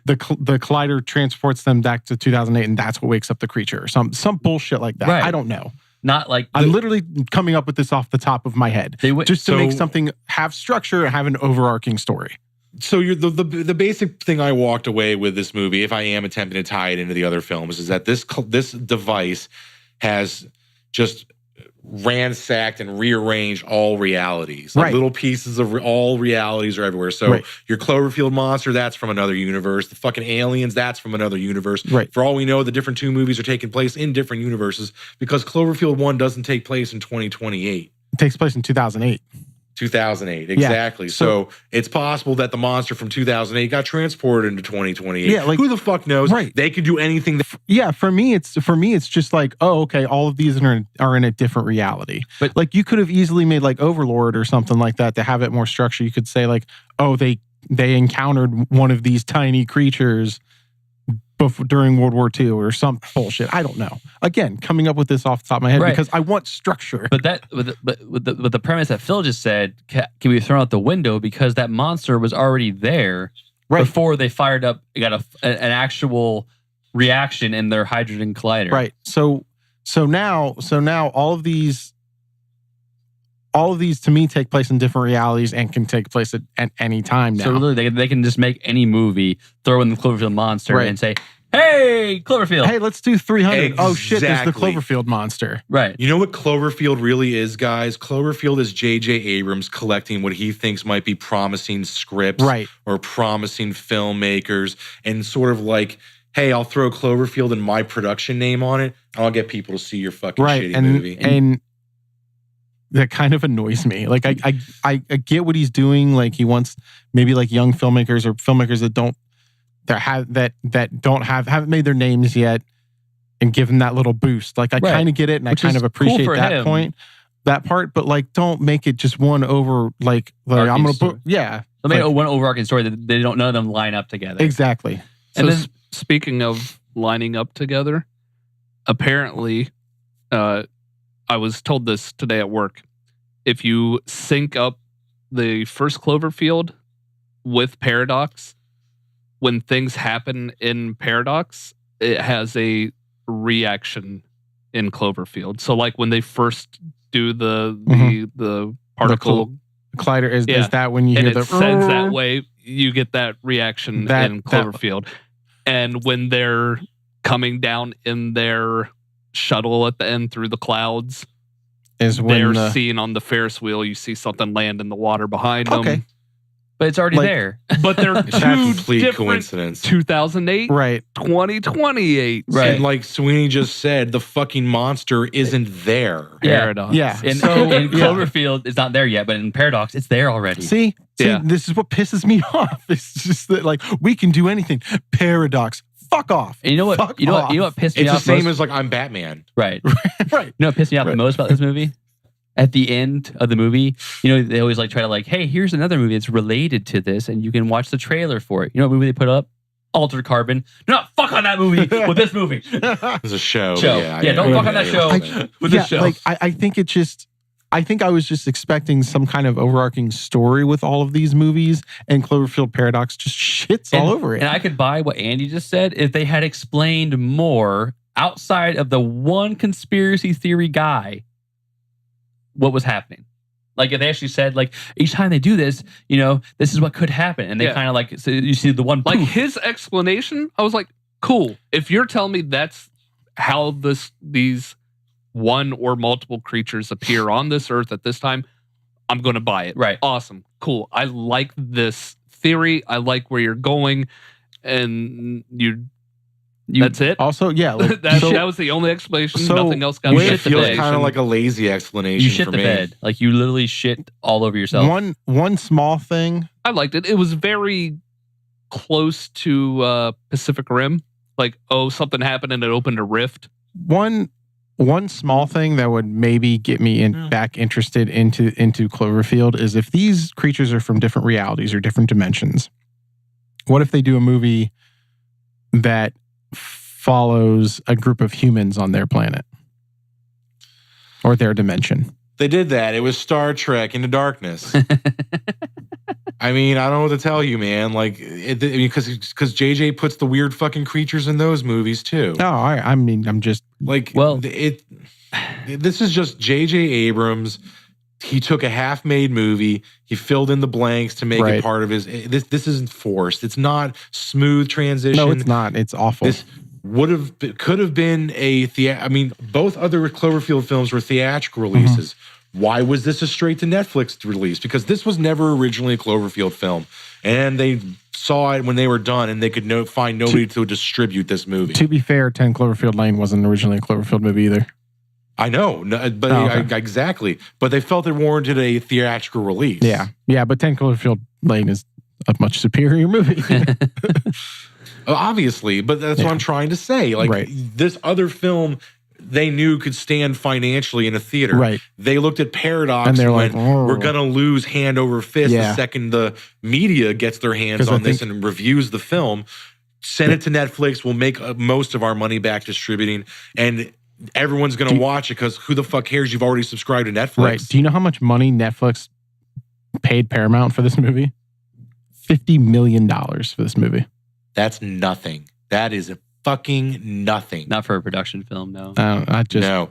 C: The collider transports them back to 2008 and that's what wakes up the creature or some bullshit like that.
B: Right.
C: I don't know.
B: not like
C: I'm literally coming up with this off the top of my head, just to make something have structure and have an overarching story.
A: So the basic thing I walked away with this movie, if I am attempting to tie it into the other films, is that this device has just ransacked and rearranged all realities. Like little pieces of all realities are everywhere. So your Cloverfield monster, that's from another universe. The fucking aliens, that's from another universe.
C: Right.
A: For all we know, the different 2 movies are taking place in different universes because Cloverfield 1 doesn't take place in 2028.
C: It takes place in 2008.
A: 2008, exactly. So it's possible that the monster from 2008 got transported into 2028.
C: Yeah, like,
A: who the fuck knows?
C: Right.
A: They could do anything.
C: For me, it's just like, oh, okay, all of these are in a different reality. But like, you could have easily made like Overlord or something like that to have it more structure. You could say like, oh, they encountered one of these tiny creatures during World War II or some bullshit. I don't know. Again, coming up with this off the top of my head because I want structure.
B: But that, with the premise that Phil just said, can be thrown out the window because that monster was already there before they fired up. Got an actual reaction in their hydrogen collider.
C: Right. So now all of these to me take place in different realities and can take place at any time now.
B: So literally, they can just make any movie, throw in the Cloverfield monster, and say, "Hey, Cloverfield!
C: Hey, let's do 300." Oh shit, there's the Cloverfield monster.
B: Right.
A: You know what Cloverfield really is, guys? Cloverfield is J.J. Abrams collecting what he thinks might be promising scripts, or promising filmmakers, and sort of like, hey, I'll throw Cloverfield and my production name on it, and I'll get people to see your fucking shitty movie.
C: And that kind of annoys me. Like I get what he's doing. Like he wants maybe like young filmmakers or filmmakers that haven't made their names yet, and give them that little boost. Like I kind of get it, and I kind of appreciate that point, that part. But like, don't make it just one over. Like I'm gonna put
B: Let me one overarching story that none of them line up together.
C: Exactly.
D: And then speaking of lining up together, apparently, I was told this today at work. If you sync up the first Cloverfield with Paradox, when things happen in Paradox, it has a reaction in Cloverfield. So like when they first do the particle
C: collider, is that when you hear
D: it sends that way, you get that reaction in Cloverfield. And when they're coming down in their shuttle at the end through the clouds, is when they're seeing on the Ferris wheel, you see something land in the water behind them.
B: But it's already there.
D: But they're
A: It's a complete coincidence.
D: 2008, 2028.
A: Right. And like Sweeney just said, the fucking monster isn't there.
B: Paradox.
C: Yeah.
B: In Cloverfield, it's not there yet, but in Paradox, it's there already.
C: See, this is what pisses me off. It's just that like we can do anything. Paradox. Fuck off.
B: And you know what? You know what pissed me off?
A: It's the same as like I'm Batman.
B: Right.
C: Right.
B: You know what pissed me off the most about this movie? At the end of the movie, they always like try to like, hey, here's another movie that's related to this, and you can watch the trailer for it. You know what movie they put up? Altered Carbon. No, fuck on that movie with this movie.
A: It's a show.
B: Yeah, don't fuck on that show with this show.
C: Like I think it just. I think I was just expecting some kind of overarching story with all of these movies, and Cloverfield Paradox just shits all over it.
B: And I could buy what Andy just said if they had explained more outside of the one conspiracy theory guy what was happening. Like if they actually said, like, each time they do this, this is what could happen. And they kind of like, so you see the one
D: like his explanation, I was like, cool. If you're telling me that's how these one or multiple creatures appear on this earth at this time, I'm going to buy it.
B: Right.
D: Awesome. Cool. I like this theory. I like where you're going. And that's it.
C: Also, yeah. Like,
D: that was the only explanation. Nothing else got
A: it feels kind of like a lazy explanation.
B: You shit
A: for
B: the
A: me.
B: bed. Like you literally shit all over yourself.
C: One small thing.
D: I liked it. It was very close to Pacific Rim. Like, something happened and it opened a rift.
C: One small thing that would maybe get me back interested into Cloverfield is if these creatures are from different realities or different dimensions. What if they do a movie that follows a group of humans on their planet or their dimension?
A: They did that. It was Star Trek Into Darkness. I mean, I don't know what to tell you, man. Like, because JJ puts the weird fucking creatures in those movies too.
C: No, I mean, I'm just
A: like, this is just J.J. Abrams. He took a half-made movie. He filled in the blanks to make it part of his. This isn't forced. It's not smooth transition.
C: No, it's not. It's awful.
A: This could have been I mean, both other Cloverfield films were theatrical releases. Why was this a straight to Netflix release? Because this was never originally a Cloverfield film, and they saw it when they were done, and they could find nobody to distribute this movie.
C: To be fair, 10 Cloverfield Lane wasn't originally a Cloverfield movie either.
A: I know, but exactly. But they felt it warranted a theatrical release.
C: Yeah, but 10 Cloverfield Lane is a much superior movie.
A: Obviously, but that's what I'm trying to say. Like this other film, they knew could stand financially in a theater.
C: Right.
A: They looked at Paradox
C: and they're
A: went,
C: like, oh.
A: we're going to lose hand over fist the second the media gets their hands on this and reviews the film. Send it to Netflix. We'll make most of our money back distributing. And everyone's going to watch it because who the fuck cares? You've already subscribed to Netflix.
C: Right. Do you know how much money Netflix paid Paramount for this movie? $50 million for this movie.
A: That's nothing. That is fucking nothing.
B: Not for a production film, no.
A: No.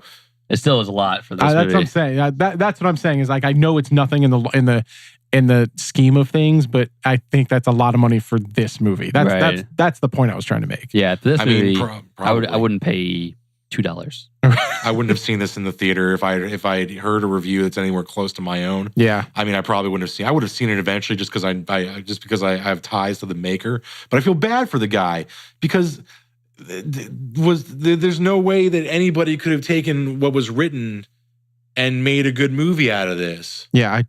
B: It still is a lot for this movie.
C: That's what I'm saying. That's what I'm saying is like I know it's nothing in the scheme of things, but I think that's a lot of money for this movie. That's the point I was trying to make.
B: Yeah, for this movie, I
A: probably.
B: wouldn't pay $2.
A: I wouldn't have seen this in the theater if I had heard a review that's anywhere close to my own.
C: Yeah,
A: I mean, I probably wouldn't have seen. I would have seen it eventually, just because I have ties to the maker. But I feel bad for the guy because there's no way that anybody could have taken what was written and made a good movie out of this.
C: Yeah,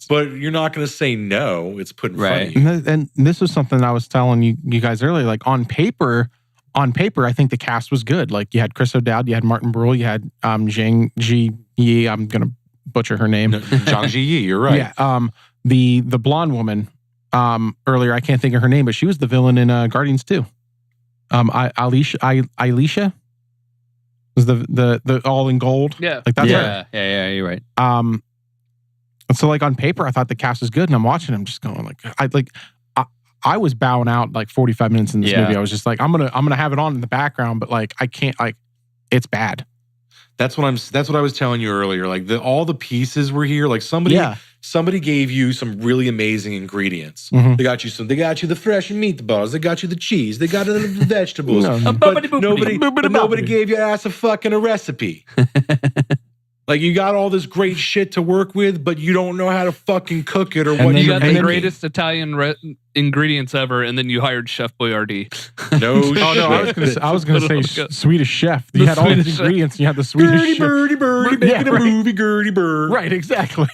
A: But you're not going to say no. It's put in front of you.
C: And this was something I was telling you guys earlier. Like on paper, I think the cast was good. Like you had Chris O'Dowd, you had Martin Brule, you had Zhang Ji Yi. I'm gonna butcher her name.
A: Zhang Ji Yi. You're right.
C: Yeah. The blonde woman. Earlier, I can't think of her name, but she was the villain in Guardians 2. Alicia was the all in gold.
D: Yeah.
C: Like that's her.
B: Yeah. You're right.
C: So like on paper, I thought the cast was good, and I'm watching. I'm just going I was bowing out like 45 minutes in this movie. I was just like, I'm gonna have it on in the background, but like I can't. Like it's bad.
A: That's what I was telling you earlier. Like all the pieces were here. Like somebody gave you some really amazing ingredients.
C: Mm-hmm.
A: They got you the fresh meatballs. They got you the cheese. They got the vegetables. But nobody gave your ass a recipe. Like you got all this great shit to work with, but you don't know how to fucking cook it or what
D: you
A: you're
D: got the
A: making.
D: greatest Italian ingredients ever, and then you hired Chef Boyardee.
A: No shit.
C: Oh no, I was gonna say Swedish Chef. You had all these ingredients, and you had the Swedish chef.
A: Birdie, making a movie, Gertie Bird.
C: Right, exactly.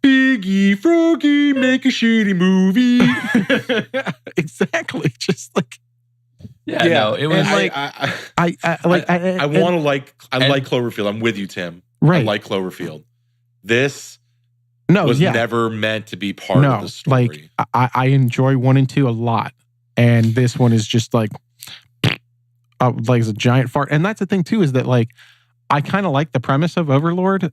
A: Piggy Froggy, make a shitty movie.
C: Exactly, just like.
B: No, it was
A: I like Cloverfield. I'm with you, Tim.
C: Right.
A: I like Cloverfield. This was never meant to be part of the story.
C: Like I enjoy 1 and 2 a lot, and this one is just like it's a giant fart. And that's the thing too, is that like I kind of like the premise of Overlord,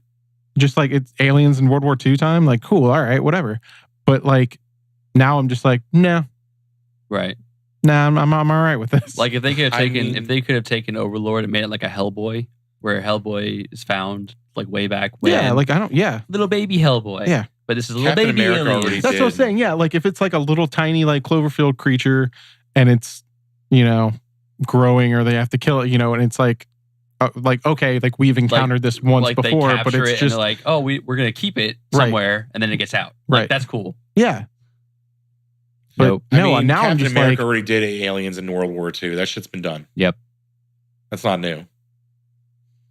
C: just like it's aliens in World War II time. Like cool, all right, whatever. But like now I'm just like no,
B: right.
C: Nah, I'm all right with this.
B: Like if they could have taken Overlord and made it like a Hellboy, where Hellboy is found like way back when.
C: Yeah, like I don't. Yeah,
B: little baby Hellboy.
C: Yeah,
B: but this is a little
A: Captain
B: baby
A: America
B: alien.
A: already
C: that's what I'm saying. Yeah, like if it's like a little tiny like Cloverfield creature, and it's growing, or they have to kill it, and it's like okay, like we've encountered this once
B: like
C: before,
B: they
C: but it's
B: it
C: just
B: and like we're gonna keep it somewhere, and then it gets out.
C: Right,
B: like, that's cool.
C: Yeah. But now I'm
A: Captain
C: just
A: America
C: like
A: already did aliens in World War II. That shit's been done.
B: Yep.
A: That's not new.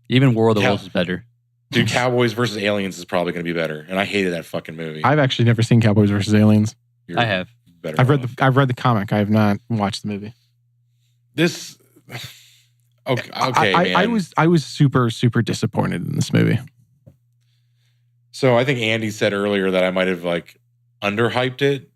B: Even War of the Worlds is better.
A: Dude, Cowboys versus Aliens is probably going to be better. And I hated that fucking movie.
C: I've actually never seen Cowboys versus Aliens.
B: I have.
C: I've read the comic. I have not watched the movie.
A: This okay, man.
C: I was super, super disappointed in this movie.
A: So I think Andy said earlier that I might have like underhyped it.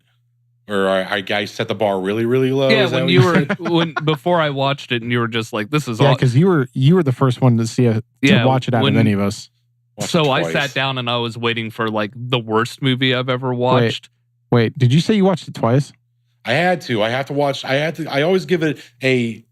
A: Or I set the bar really, really low.
D: Yeah, before I watched it, and you were just like, "This is all."
C: Yeah, because you were the first one to watch it out of any of us.
D: So I sat down and I was waiting for like the worst movie I've ever watched.
C: Wait, did you say you watched it twice?
A: I had to. I have to watch. I always give it a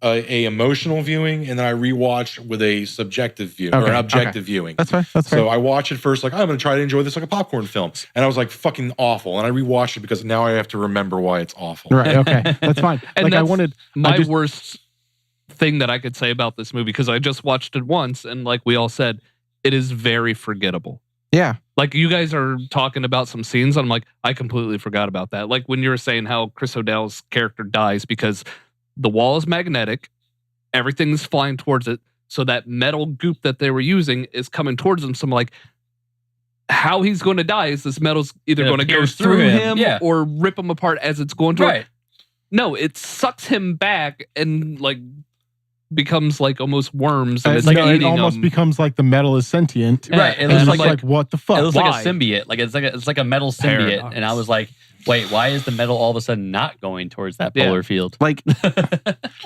A: emotional viewing, and then I rewatch with a subjective view or an objective viewing.
C: That's fine. That's
A: So
C: fair.
A: I watch it first, like I'm going to try to enjoy this like a popcorn film, and I was like fucking awful, and I rewatched it because now I have to remember why it's awful.
C: Right. Okay. That's fine.
D: And
C: Like I
D: that's
C: wanted
D: my
C: just-
D: worst thing that I could say about this movie, because I just watched it once, and like we all said, it is very forgettable.
C: Yeah.
D: Like you guys are talking about some scenes, I'm like, I completely forgot about that. Like when you were saying how Chris O'Dell's character dies because the wall is magnetic, everything's flying towards it, so that metal goop that they were using is coming towards them. So I'm like, how he's going to die is this metal's either
B: It
D: going to go
B: pierce
D: through
B: through
D: him
B: him,
D: or rip him apart as it's going toward.
B: Right.
D: No, it sucks him back and like becomes like almost worms, and it's
C: no,
D: like
C: it
D: eating
C: almost
D: them.
C: becomes like the metal is sentient.
B: Right. It
C: And
B: looks
C: it's
B: like,
C: like, what the fuck?
B: it looks
C: Why?
B: like a symbiote. Like it's like a metal symbiote.
D: Paradox.
B: And I was like, wait, why is the metal all of a sudden not going towards that
D: Yeah.
B: polar field?
C: Like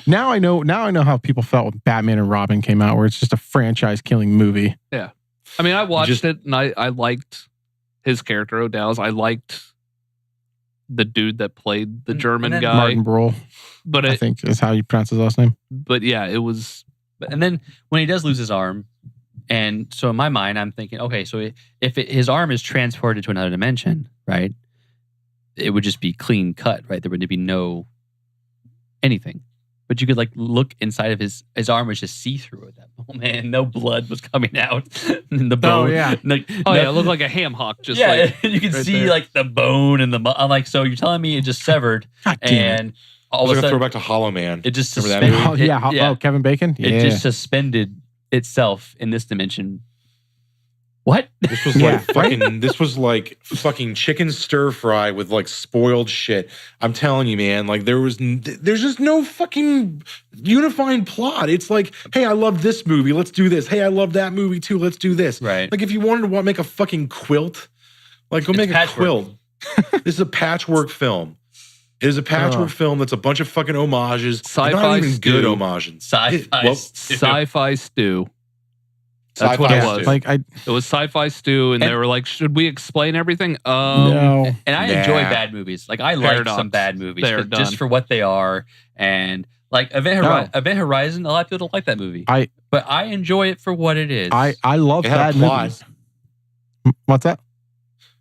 C: now I know how people felt when Batman and Robin came out, where it's just a franchise killing movie.
D: I mean, I watched it and I liked his character O'Dell's. I liked the dude that played the
B: And
D: German
B: then
D: guy,
C: Martin Brule,
D: but
C: I think is how you pronounce his last name.
D: yeah, it was.
B: And then when he does lose his arm, and so in my mind, I'm thinking, okay, so if his arm is transported to another dimension, right, it would just be clean cut, right? There would be no anything. But you could like look inside of his arm was just see through at that moment, and no blood was coming out. And the bone,
C: yeah.
B: like,
D: Oh yeah, it looked like a ham hock. Just
B: yeah,
D: like
B: you can
D: right
B: see
D: there.
B: like the bone and I'm like, so you're telling me it just severed,
C: God damn it.
B: and
A: I
B: all
A: was
B: of a
A: like a
B: sudden
A: throwback to Hollow Man.
B: it just
A: Remember that
B: suspended.
A: movie?
C: Oh, yeah. Oh, Kevin Bacon. Yeah.
B: It just suspended itself in this dimension. What?
A: This was
C: Yeah,
A: like fucking. This was like fucking chicken stir fry with like spoiled shit. I'm telling you, man. Like there's just no fucking unifying plot. It's like, hey, I love this movie. Let's do this. Hey, I love that movie too. Let's do this.
B: Right.
A: Like if you wanted to make a fucking quilt, like go
B: It's
A: make a
B: patchwork.
A: quilt. This is a patchwork film. It is a patchwork film that's a bunch of fucking homages.
D: Sci-fi
A: not even
D: stew.
A: good homages.
B: Sci-fi
A: Well,
B: stew.
D: sci-fi stew. That's what
A: Sci-fi
D: it was.
A: stew.
C: Like I
D: It was sci-fi stew, and they
B: And-
D: were like, "Should we explain everything?"
C: no.
B: And I enjoy
A: Nah.
B: bad movies. Like I like
D: Paradox.
B: some bad movies,
D: They're
B: but just
D: done.
B: for what they are. And like Event Horizon, a lot of people don't like that movie. But I enjoy it for what it is.
C: I love
A: It had a
C: bad
A: plot.
C: movies. What's that?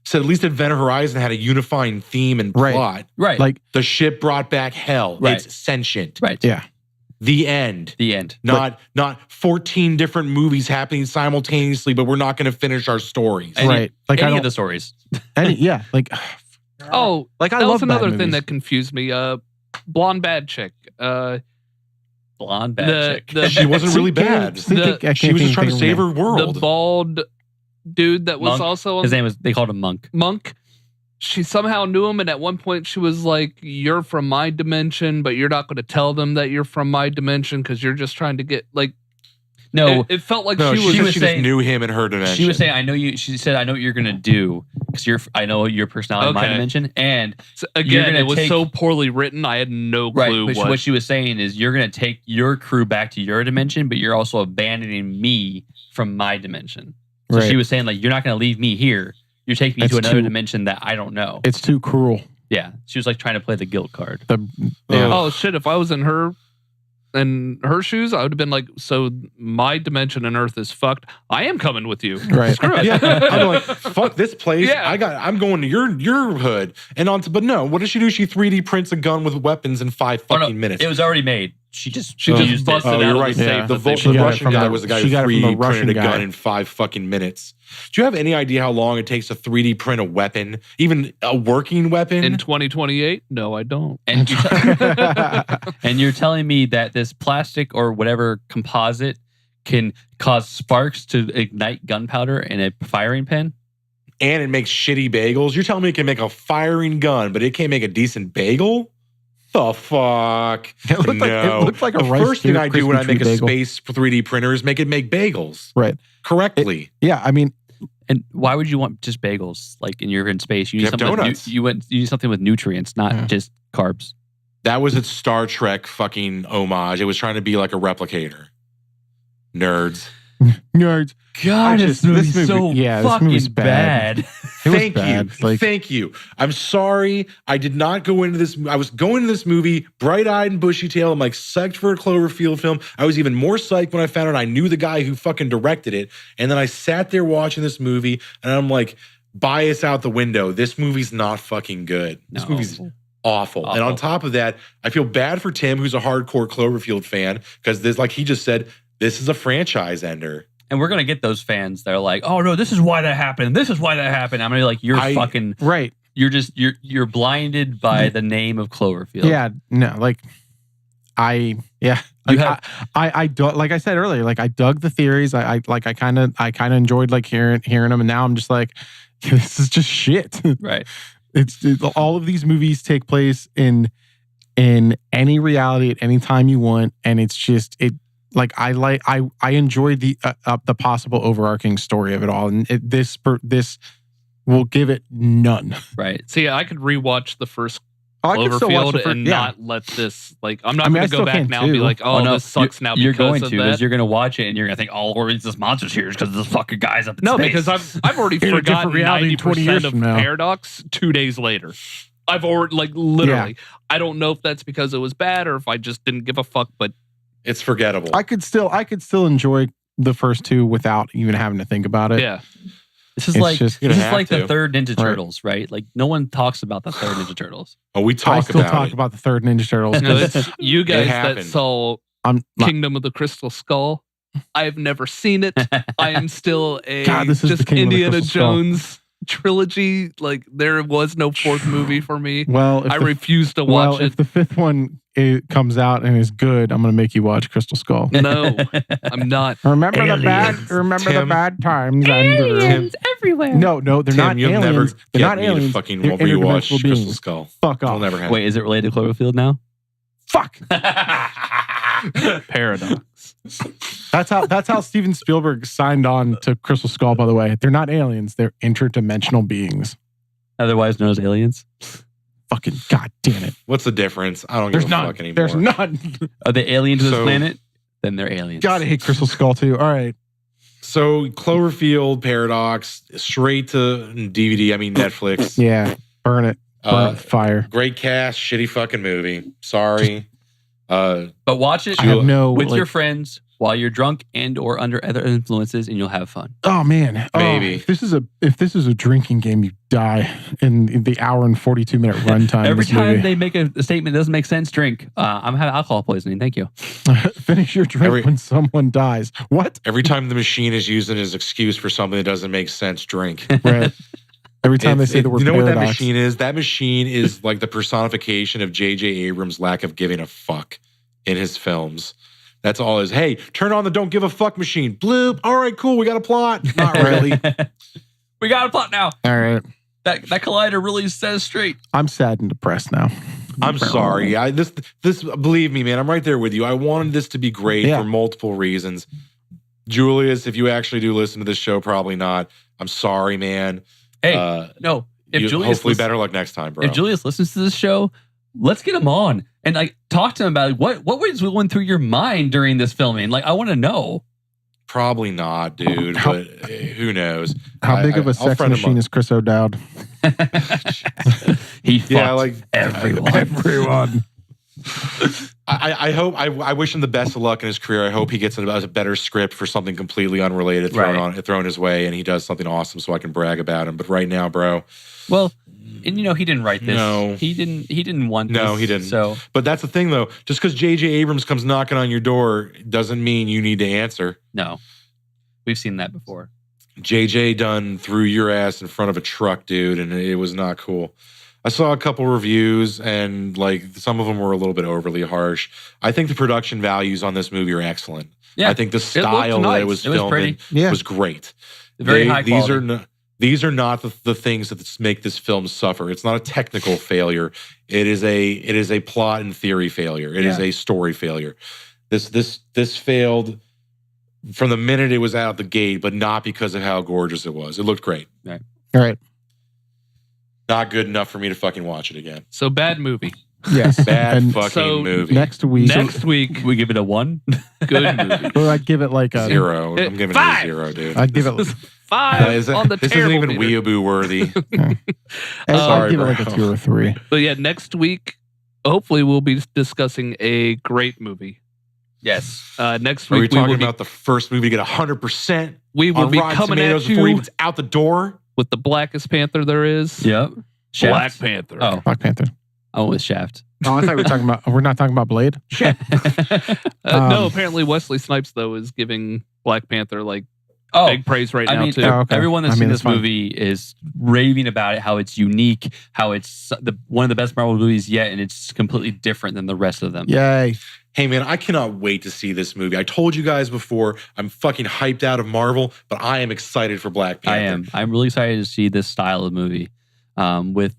A: So at least Event Horizon had a unifying theme and
C: Right.
A: plot.
B: right.
C: Like
A: The ship brought back hell.
B: Right.
A: It's sentient.
B: right.
C: yeah.
A: The end.
B: The end.
A: Not 14 different movies happening simultaneously, but we're not going to finish our stories.
B: Any-
C: Right. Like I
B: Any of
C: don't
B: the stories.
C: yeah, like
D: Oh,
C: like I
D: that
C: love
D: was another
C: bad
D: thing
C: movies.
D: that confused me. Blonde bad chick.
B: Blonde bad
D: The-
B: chick.
D: the-
A: She wasn't really bad.
D: The-
A: She was just trying to save her
D: The
A: world.
D: bald dude that was
B: Monk.
D: also
B: His name was. They called him Monk.
D: Monk. She somehow knew him, and at one point she was like, "You're from my dimension, but you're not going to tell them that you're from my dimension because you're just trying to get like."
B: No,
D: it felt like
A: No,
D: she
A: she,
D: was.
A: said
B: was
A: she
B: saying-
A: just knew him in her dimension.
B: she was saying, "I know you." She said, "I know what you're gonna do because I know your personality in my
D: Okay.
B: dimension." And
D: Again,
B: gonna
D: it was
B: take-
D: so poorly written. I had no
B: right,
D: clue
B: which, what she was saying is, you're gonna take your crew back to your dimension, but you're also abandoning me from my dimension. So
C: Right.
B: she was saying, like, you're not gonna leave me here. You're taking me
C: That's
B: to another
C: too-
B: dimension that I don't know.
C: It's too cruel.
B: Yeah, she was like trying to play the guilt card.
C: Yeah.
D: Oh shit! If I was in her shoes, I would have been like, "So my dimension and Earth is fucked. I am coming with you."
C: Right.
D: Screw it.
A: Yeah, I'm like, fuck this place.
D: Yeah.
A: I'm going to your hood. And but no, what does she do? She 3D prints a gun with weapons in 5
B: Oh, no,
A: fucking minutes.
B: It was already made. She just
D: just busted
A: Oh,
D: out
A: you're
D: of
A: right.
D: the
C: Yeah.
D: safe.
A: The,
D: that they
C: She
A: the
C: got it
A: Russian
C: from
A: guy
C: the-
A: was the guy
C: she
A: who
C: got it from
A: 3D
C: the Russian
A: printed a gun
C: guy.
A: in 5 fucking minutes. Do you have any idea how long it takes to 3D print a weapon, even a working weapon?
D: in 2028? No, I don't.
B: and and you're telling me that this plastic or whatever composite can cause sparks to ignite gunpowder in a firing pin?
A: And it makes shitty bagels. You're telling me it can make a firing gun, but it can't make a decent bagel? The fuck?
C: It looked like a
A: the
C: Rice
A: first thing I do when I
C: Krispie
A: make a
C: Treat bagel.
A: space 3D printer is make bagels
C: Right.
A: correctly.
C: Yeah, I mean,
B: And why would you want just bagels? Like, and you're in space, you need
A: You have
B: something.
A: donuts.
B: You need something with nutrients, not
C: Yeah.
B: just carbs.
A: That was its Star Trek fucking homage. It was trying to be like a replicator. Nerds.
C: nerds.
B: God,
C: this movie's so
B: fucking
C: movie's bad.
A: Thank you.
C: bad. Like,
A: Thank you. I'm sorry. I did not go into this. I was going into this movie bright-eyed and bushy-tailed. I'm like psyched for a Cloverfield film. I was even more psyched when I found out I knew the guy who fucking directed it. And then I sat there watching this movie and I'm like, bias out the window. This movie's not fucking good. This movie's awful. And on top of that, I feel bad for Tim, who's a hardcore Cloverfield fan, because this, like he just said, this is a franchise ender.
B: And we're gonna get those fans that are like, "Oh no, this is why that happened. This is why that happened." I'm gonna be like, "You're fucking
C: right.
B: You're blinded by the name of Cloverfield."
C: Yeah, no, like I like I said earlier, like I dug the theories. I kind of enjoyed like hearing them, and now I'm just like, this is just shit.
B: Right.
C: It's all of these movies take place in any reality at any time you want, and it's just it. Like I enjoyed the possible overarching story of it all, and this will give it none.
B: Right.
D: See, I could rewatch the first
C: I could still watch
D: Cloverfield and not let this like. I'm not going to go back now and be like, "Oh, no, this sucks now."
B: You're
D: because
B: going
D: of
B: to
D: that.
B: because you're going to watch it and you're going to think, "Oh, or this monster's here because this fucking guy's up in
D: No,
B: space."
D: because I've already
C: In a different
D: forgotten
C: reality 20 years
D: 90% of
C: from now.
D: Paradox 2 days later. I've already like literally. I don't know if that's because it was bad or if I just didn't give a fuck. But
A: It's forgettable.
C: I could still enjoy the first two without even having to think about it.
D: yeah,
B: this is
C: It's
B: like
C: just-
A: You're
B: this
A: gonna
B: is like
A: have
B: the
A: to.
B: third Ninja
C: Right.
B: Turtles, right? Like no one talks about the third Ninja Turtles.
A: Oh, we
C: I
A: talk
C: still
A: about
C: talk
A: it.
C: about the third Ninja Turtles.
D: no, it's you guys that
A: happened.
D: saw
C: I'm
D: Kingdom of the Crystal Skull. I've never seen it. I am still a
C: God, this is the
D: just
C: Kingdom of the
D: Indiana
C: Crystal Skull.
D: Jones trilogy. Like there was no fourth movie for me.
C: well,
D: I refuse to watch
C: if
D: it.
C: the fifth one comes out and is good, I'm gonna make you watch Crystal Skull.
D: No, I'm not.
C: Remember the
A: Tim.
C: bad times, Andrew.
B: everywhere.
C: No, they're
A: Tim,
C: not
A: you'll
C: aliens.
A: never
C: They're
A: get
C: not
A: me
C: aliens.
A: to fucking
C: They're
A: rewatch
C: interdimensional
A: Crystal
C: beings.
A: Skull.
C: Fuck
A: It'll
C: off.
A: never happen.
B: Wait, is it related to Cloverfield now?
C: Fuck.
D: Paradox.
C: That's how Steven Spielberg signed on to Crystal Skull. By the way, they're not aliens. They're interdimensional beings.
B: Otherwise known as aliens.
C: Fucking goddamn it.
A: What's the difference? I don't
C: There's
A: give a
C: not.
A: fuck anymore.
C: There's not.
B: Are they alien to this
A: So-
B: planet? Then they're aliens.
C: Gotta hate Crystal Skull too. All right.
A: So Cloverfield Paradox, straight to DVD. I mean Netflix.
C: Yeah. Burn it. Burn it with fire.
A: Great cast, shitty fucking movie. Sorry.
B: But watch it
C: I have no
B: with
C: like,
B: your friends while you're drunk and or under other influences, and you'll have fun.
C: Oh man. Oh,
A: Maybe.
C: if this is a drinking game, you die in the hour and 42-minute runtime.
B: Every
C: of this
B: time
C: movie.
B: they make a statement that doesn't make sense, drink. I'm having alcohol poisoning. Thank you.
C: Finish your drink when someone dies. What?
A: Every time the machine is used as an excuse for something that doesn't make sense, drink.
C: Right. Every time they say the word
A: you know what that
C: paradox.
A: machine is? That machine is like the personification of J.J. Abrams' lack of giving a fuck in his films. That's all is, hey, turn on the don't give a fuck machine. Bloop. All right, cool. We got a plot. Not really.
B: We got a plot now.
C: All right.
B: That collider really says straight.
C: I'm sad and depressed now.
A: I'm sorry. This believe me, man, I'm right there with you. I wanted this to be great
C: Yeah.
A: for multiple reasons. Julius, if you actually do listen to this show, probably not. I'm sorry, man.
B: Hey, no. If Julius
A: hopefully better luck next time, bro.
B: If Julius listens to this show, let's get him on and like talk to him about what was going through your mind during this filming. Like, I want to know.
A: Probably not, dude. But who knows?
C: How big of a
A: I'll
C: sex
A: friend him
C: machine
A: up.
C: is Chris O'Dowd?
B: He fucked
A: Yeah, like
B: everyone.
C: Everyone.
A: I hope I wish him the best of luck in his career. I hope he gets a better script for something completely unrelated thrown his way, and he does something awesome so I can brag about him. But right now, bro.
B: Well, and you know he didn't write this.
A: No.
B: He didn't want this.
A: No, he didn't.
B: So,
A: But that's the thing, though. Just because J.J. Abrams comes knocking on your door doesn't mean you need to answer.
B: no. We've seen that before.
A: JJ done threw your ass in front of a truck, dude, and it was not cool. I saw a couple reviews, and like some of them were a little bit overly harsh. I think the production values on this movie are excellent.
B: Yeah,
A: I think the
B: looked
A: style that
B: nice.
A: it was
B: It was
A: filmed
B: pretty.
A: in
C: Yeah.
A: was great.
B: Very high quality.
A: These are not the things that make this film suffer. It's not a technical failure. It is a plot and theory failure. It is a story failure. This failed from the minute it was out the gate, but not because of how gorgeous it was. It looked great.
C: All right.
A: Not good enough for me to fucking watch it again.
D: So bad movie.
C: Yes.
A: Bad
C: And
A: fucking
D: so
A: movie.
C: next week,
D: Next week,
B: We give it a 1.
D: good movie.
C: well, I'd give it like a
A: 0. I'm giving it a 0, dude.
C: I'd give it.
D: 5 on the
A: this isn't
D: terrible
A: even
D: meter.
A: weeaboo worthy.
C: I'd
A: Sorry,
C: give it like
A: bro.
C: a 2 or 3.
D: But yeah, next week, hopefully we'll be discussing a great movie.
B: Yes.
D: Next
A: Are we
D: week we will
A: talking
D: be,
A: about the first movie to get 100%
D: we will
A: on
D: be
A: Rotten
D: coming
A: Tomatoes
D: at
A: before
D: you
A: even it's out the door?
D: with the blackest panther there is.
B: Yep.
D: Black
B: Shaft.
D: Panther.
B: Oh,
C: Black Panther.
B: I went with Shaft.
C: Oh, I thought we were talking about. We're not talking about Blade. Shit.
D: No, apparently Wesley Snipes though is giving Black Panther like
B: Oh,
D: big praise right
B: I
D: now
B: mean,
D: too.
C: Oh, okay.
B: everyone that's
C: I
B: seen
C: mean,
B: this
C: that's fine.
B: movie is raving about it, how it's unique, how it's one of the best Marvel movies yet, and it's completely different than the rest of them.
C: Yay!
A: Hey man, I cannot wait to see this movie. I told you guys before, I'm fucking hyped out of Marvel, but I am excited for Black Panther.
B: I am. I'm really excited to see this style of movie with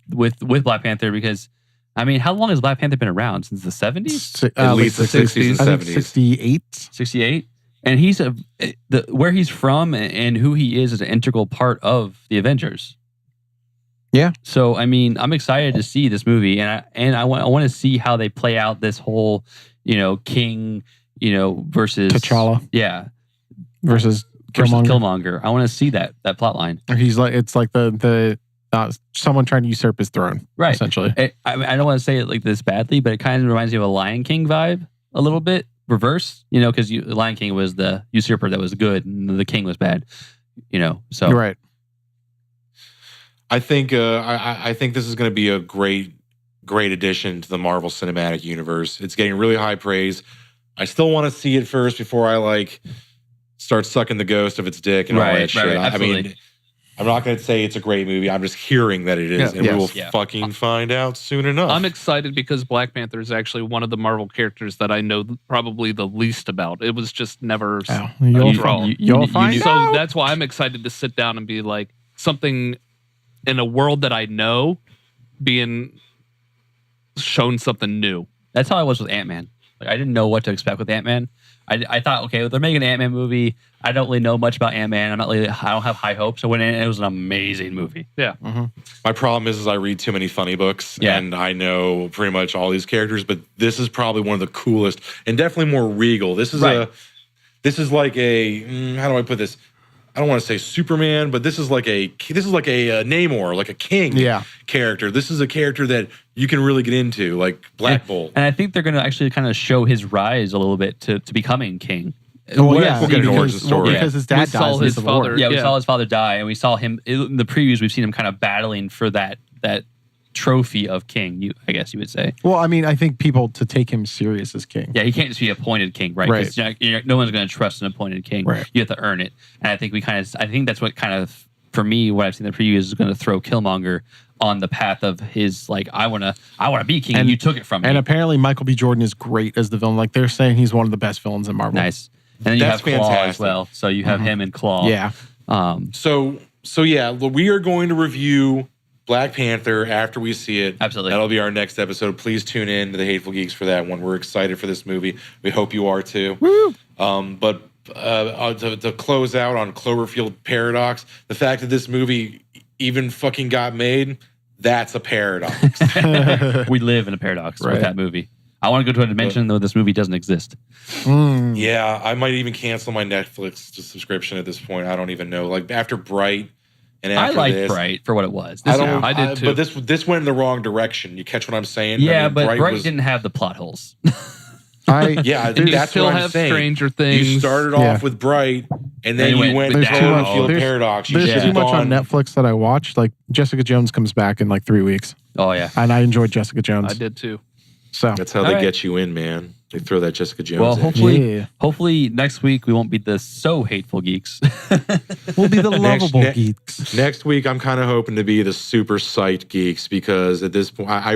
B: Black Panther because, I mean, how long has Black Panther been around? Since the 70s?
A: At least the 60s and
C: I think
A: 70s.
C: 68.
B: 68? And he's where he's from and who he is an integral part of the Avengers.
C: Yeah.
B: So I mean, I'm excited to see this movie, and I want to see how they play out this whole, King, versus
C: T'Challa
B: yeah,
C: versus
B: versus
C: Killmonger.
B: Killmonger. I want to see that plot line.
C: He's like, it's like the someone trying to usurp his throne,
B: Right.
C: essentially.
B: I don't want to say it like this badly, but it kind of reminds me of a Lion King vibe a little bit. Reverse, because Lion King was the usurper that was good and the king was bad, so
C: You're right.
A: I think I think this is going to be a great addition to the Marvel Cinematic Universe. It's getting really high praise. I still want to see it first before I start sucking the ghost of its dick and all that shit.
B: Right,
A: I
B: absolutely.
A: mean, I'm not going to say it's a great movie. I'm just hearing that it is,
C: Yeah,
A: and we will
B: yes.
A: fucking find out soon enough.
D: I'm excited because Black Panther is actually one of the Marvel characters that I know probably the least about. It was just never
C: Oh,
D: a
C: you'll
D: draw.
C: you'll find
D: So
C: out.
D: that's why I'm excited to sit down and be like something in a world that I know being shown something new.
B: That's how I was with Ant-Man. I didn't know what to expect with Ant-Man. I thought, okay, they're making an Ant-Man movie. I don't really know much about Ant-Man. I don't have high hopes. So when it was an amazing movie.
D: Yeah.
A: My problem is I read too many funny books,
B: Yeah.
A: and I know pretty much all these characters. But this is probably one of the coolest and definitely more regal. This is
B: Right.
A: this is like a how do I put this? I don't want to say Superman, but this is like a Namor, like a king character. This is a character that you can really get into, like Black Bolt.
B: And I think they're going to actually kind of show his rise a little bit to becoming king.
C: Well,
B: What
C: yeah,
B: I
A: we'll
B: see
A: get an
B: because-
A: origin story.
C: because his
D: We
C: dad
D: saw
C: dies in
D: his
C: Civil War.
D: father-
B: Yeah, we
D: Yeah.
B: saw his father die, and we saw him in the previews. We've seen him kind of battling for that trophy of king. I guess you would say.
C: Well, I mean, I think people to take him serious as king.
B: Yeah, he can't just be appointed king, right?
C: Right.
B: 'Cause no one's going to trust an appointed king.
C: Right.
B: You have to earn it, and I think I think that's what kind of, for me, what I've seen in the preview is going to throw Killmonger on the path of his I want to be king, and you took it from me.
C: And apparently, Michael B. Jordan is great as the villain. Like they're saying, he's one of the best villains in Marvel.
B: Nice. And then you
A: That's
B: have Claw as
A: fantastic.
B: well. So you have him and Claw.
C: Yeah.
A: So yeah, we are going to review Black Panther after we see it.
B: Absolutely.
A: That'll be our next episode. Please tune in to the Hateful Geeks for that one. We're excited for this movie. We hope you are too.
C: Woo!
A: But to close out on Cloverfield Paradox, the fact that this movie even fucking got made, that's a paradox.
B: We live in a paradox
C: Right.
B: with that movie. I want to go to a dimension though this movie doesn't exist.
C: Mm.
A: Yeah, I might even cancel my Netflix subscription at this point. I don't even know. Like after Bright and
B: I
A: after
B: like
A: this,
B: Bright for what it was.
A: I don't.
D: I did too.
A: But this went in the wrong direction. You catch what I'm saying?
B: Yeah,
A: I mean,
B: but Bright
A: was,
B: didn't have the plot holes.
A: Yeah,
D: And you
A: that's
D: still
A: what I'm
D: have
A: saying.
D: Stranger Things.
A: You started
C: Yeah.
A: off with Bright, and then
B: Then you
A: you went
B: went
A: to
B: with down.
A: Cloverfield
C: There's-
A: Paradox. You
C: There's
A: should
C: too
A: have
C: much on
A: gone.
C: Netflix that I watched. Like Jessica Jones comes back in like 3 weeks,
B: Oh yeah.
C: and I enjoyed Jessica Jones.
D: I did too.
C: So
A: That's how
B: All
A: they
B: right.
A: get you in, man. They throw that Jessica Jones.
B: Well,
A: in.
B: hopefully next week we won't be the so hateful geeks.
C: we'll be the
A: Next-
C: lovable
A: ne-
C: geeks.
A: Next week, I'm kind of hoping to be the super psyched geeks because at this point, I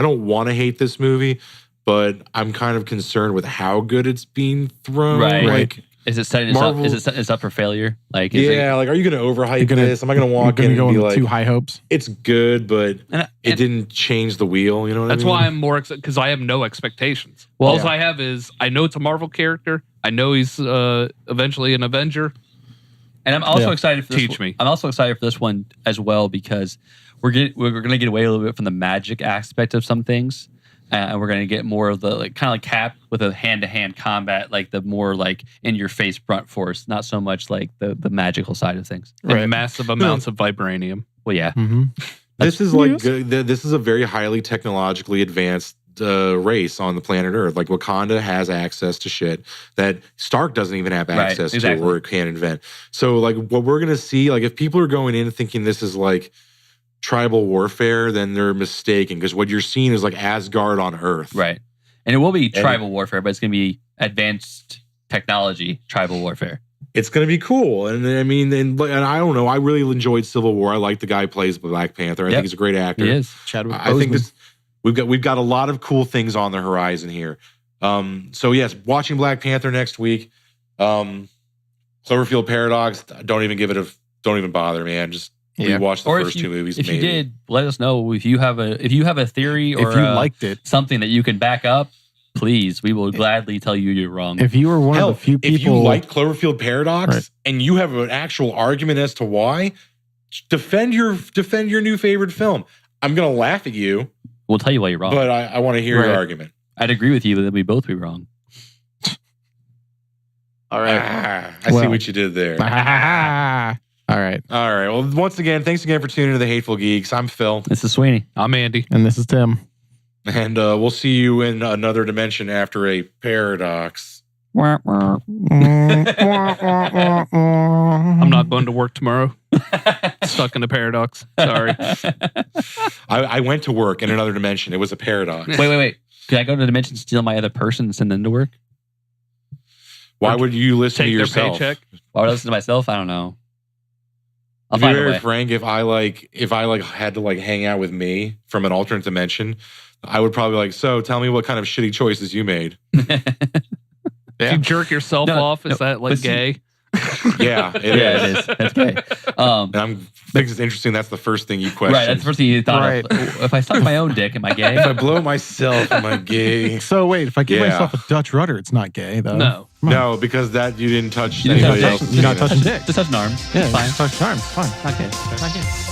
A: don't want to hate this movie, but I'm kind of concerned with how good it's being thrown.
B: Right.
A: Like,
B: Is it setting us up?
A: Marvel-
B: Is it setting us up for failure? Like, is
A: yeah, like, are you going to
C: You're
A: overhype
C: gonna-
A: this? Am I going to walk
C: You're
A: in
C: gonna
A: and be
C: go in
A: like,
C: too high hopes.
A: it's good, but
B: and,
A: it didn't change the wheel? You know what
D: That's
A: I mean?
D: why I'm more excited because I have no expectations.
B: Well,
D: All
B: yeah.
D: I have is I know it's a Marvel character. I know he's eventually an Avenger.
B: And I'm also
C: Yeah.
B: excited for this.
D: Teach me.
B: I'm also excited for this one as well because we're going to get away a little bit from the magic aspect of some things. and we're going to get more of the like kind of like Cap with a hand-to-hand combat, like the more like in-your-face brunt force, not so much like the magical side of things.
D: And massive amounts of vibranium.
B: Well, yeah.
C: Mm-hmm.
A: This is like this is a very highly technologically advanced race on the planet Earth. Like Wakanda has access to shit that Stark doesn't even have access to or can invent. So like what we're gonna see, like if people are going in thinking this is like tribal warfare, then they're mistaken because what you're seeing is like Asgard on Earth.
B: Right. And it will be tribal warfare, but it's going to be advanced technology tribal warfare.
A: It's going to be cool. And I mean, and I don't know. I really enjoyed Civil War. I like the guy who plays Black Panther. I think he's a great actor.
B: He is.
C: Chadwick
A: I think this we've got a lot of cool things on the horizon here. So yes, watching Black Panther next week. Cloverfield Paradox. Don't even bother, man. Just rewatch the first two movies.
B: If you did, let us know if you have a theory or
C: if you liked it,
B: something that you can back up. Please, we will gladly tell you you're wrong.
C: If you were one of the few people,
A: if you like Cloverfield Paradox and you have an actual argument as to why, defend your new favorite film. I'm gonna laugh at you.
B: We'll tell you why you're wrong,
A: but I want to hear your argument.
B: I'd agree with you, but then we both be wrong.
C: All right.
A: I see what you did there.
C: All right.
A: Well, once again, thanks again for tuning to the Hateful Geeks. I'm Phil.
B: This is Sweeney.
D: I'm Andy.
C: And this is Tim.
A: And we'll see you in another dimension after a paradox.
D: I'm not going to work tomorrow. Stuck in a paradox. Sorry.
A: I went to work in another dimension. It was a paradox.
B: Wait. Can I go to the dimension, steal my other person, and send them to work?
A: Why would you listen to yourself?
D: Paycheck?
B: Why would I listen to myself? I don't know.
A: I'll be very frank. If I had to hang out with me from an alternate dimension, I would probably be like, so tell me what kind of shitty choices you made.
D: If you jerk yourself off, is that gay?
A: Yeah, it is.
B: That's gay.
A: And I think it's interesting. That's the first thing you question.
B: Right, that's the first thing you thought of. If I suck my own dick, am I gay?
A: If I blow myself, am I gay?
C: So wait, if I give myself a Dutch rudder, it's not gay though.
A: No, because that you didn't touch anybody else.
C: You're not touching dick.
B: Just touching arms.
C: Yeah,
B: fine.
C: touching arms. Fine.
B: Not gay. Not gay.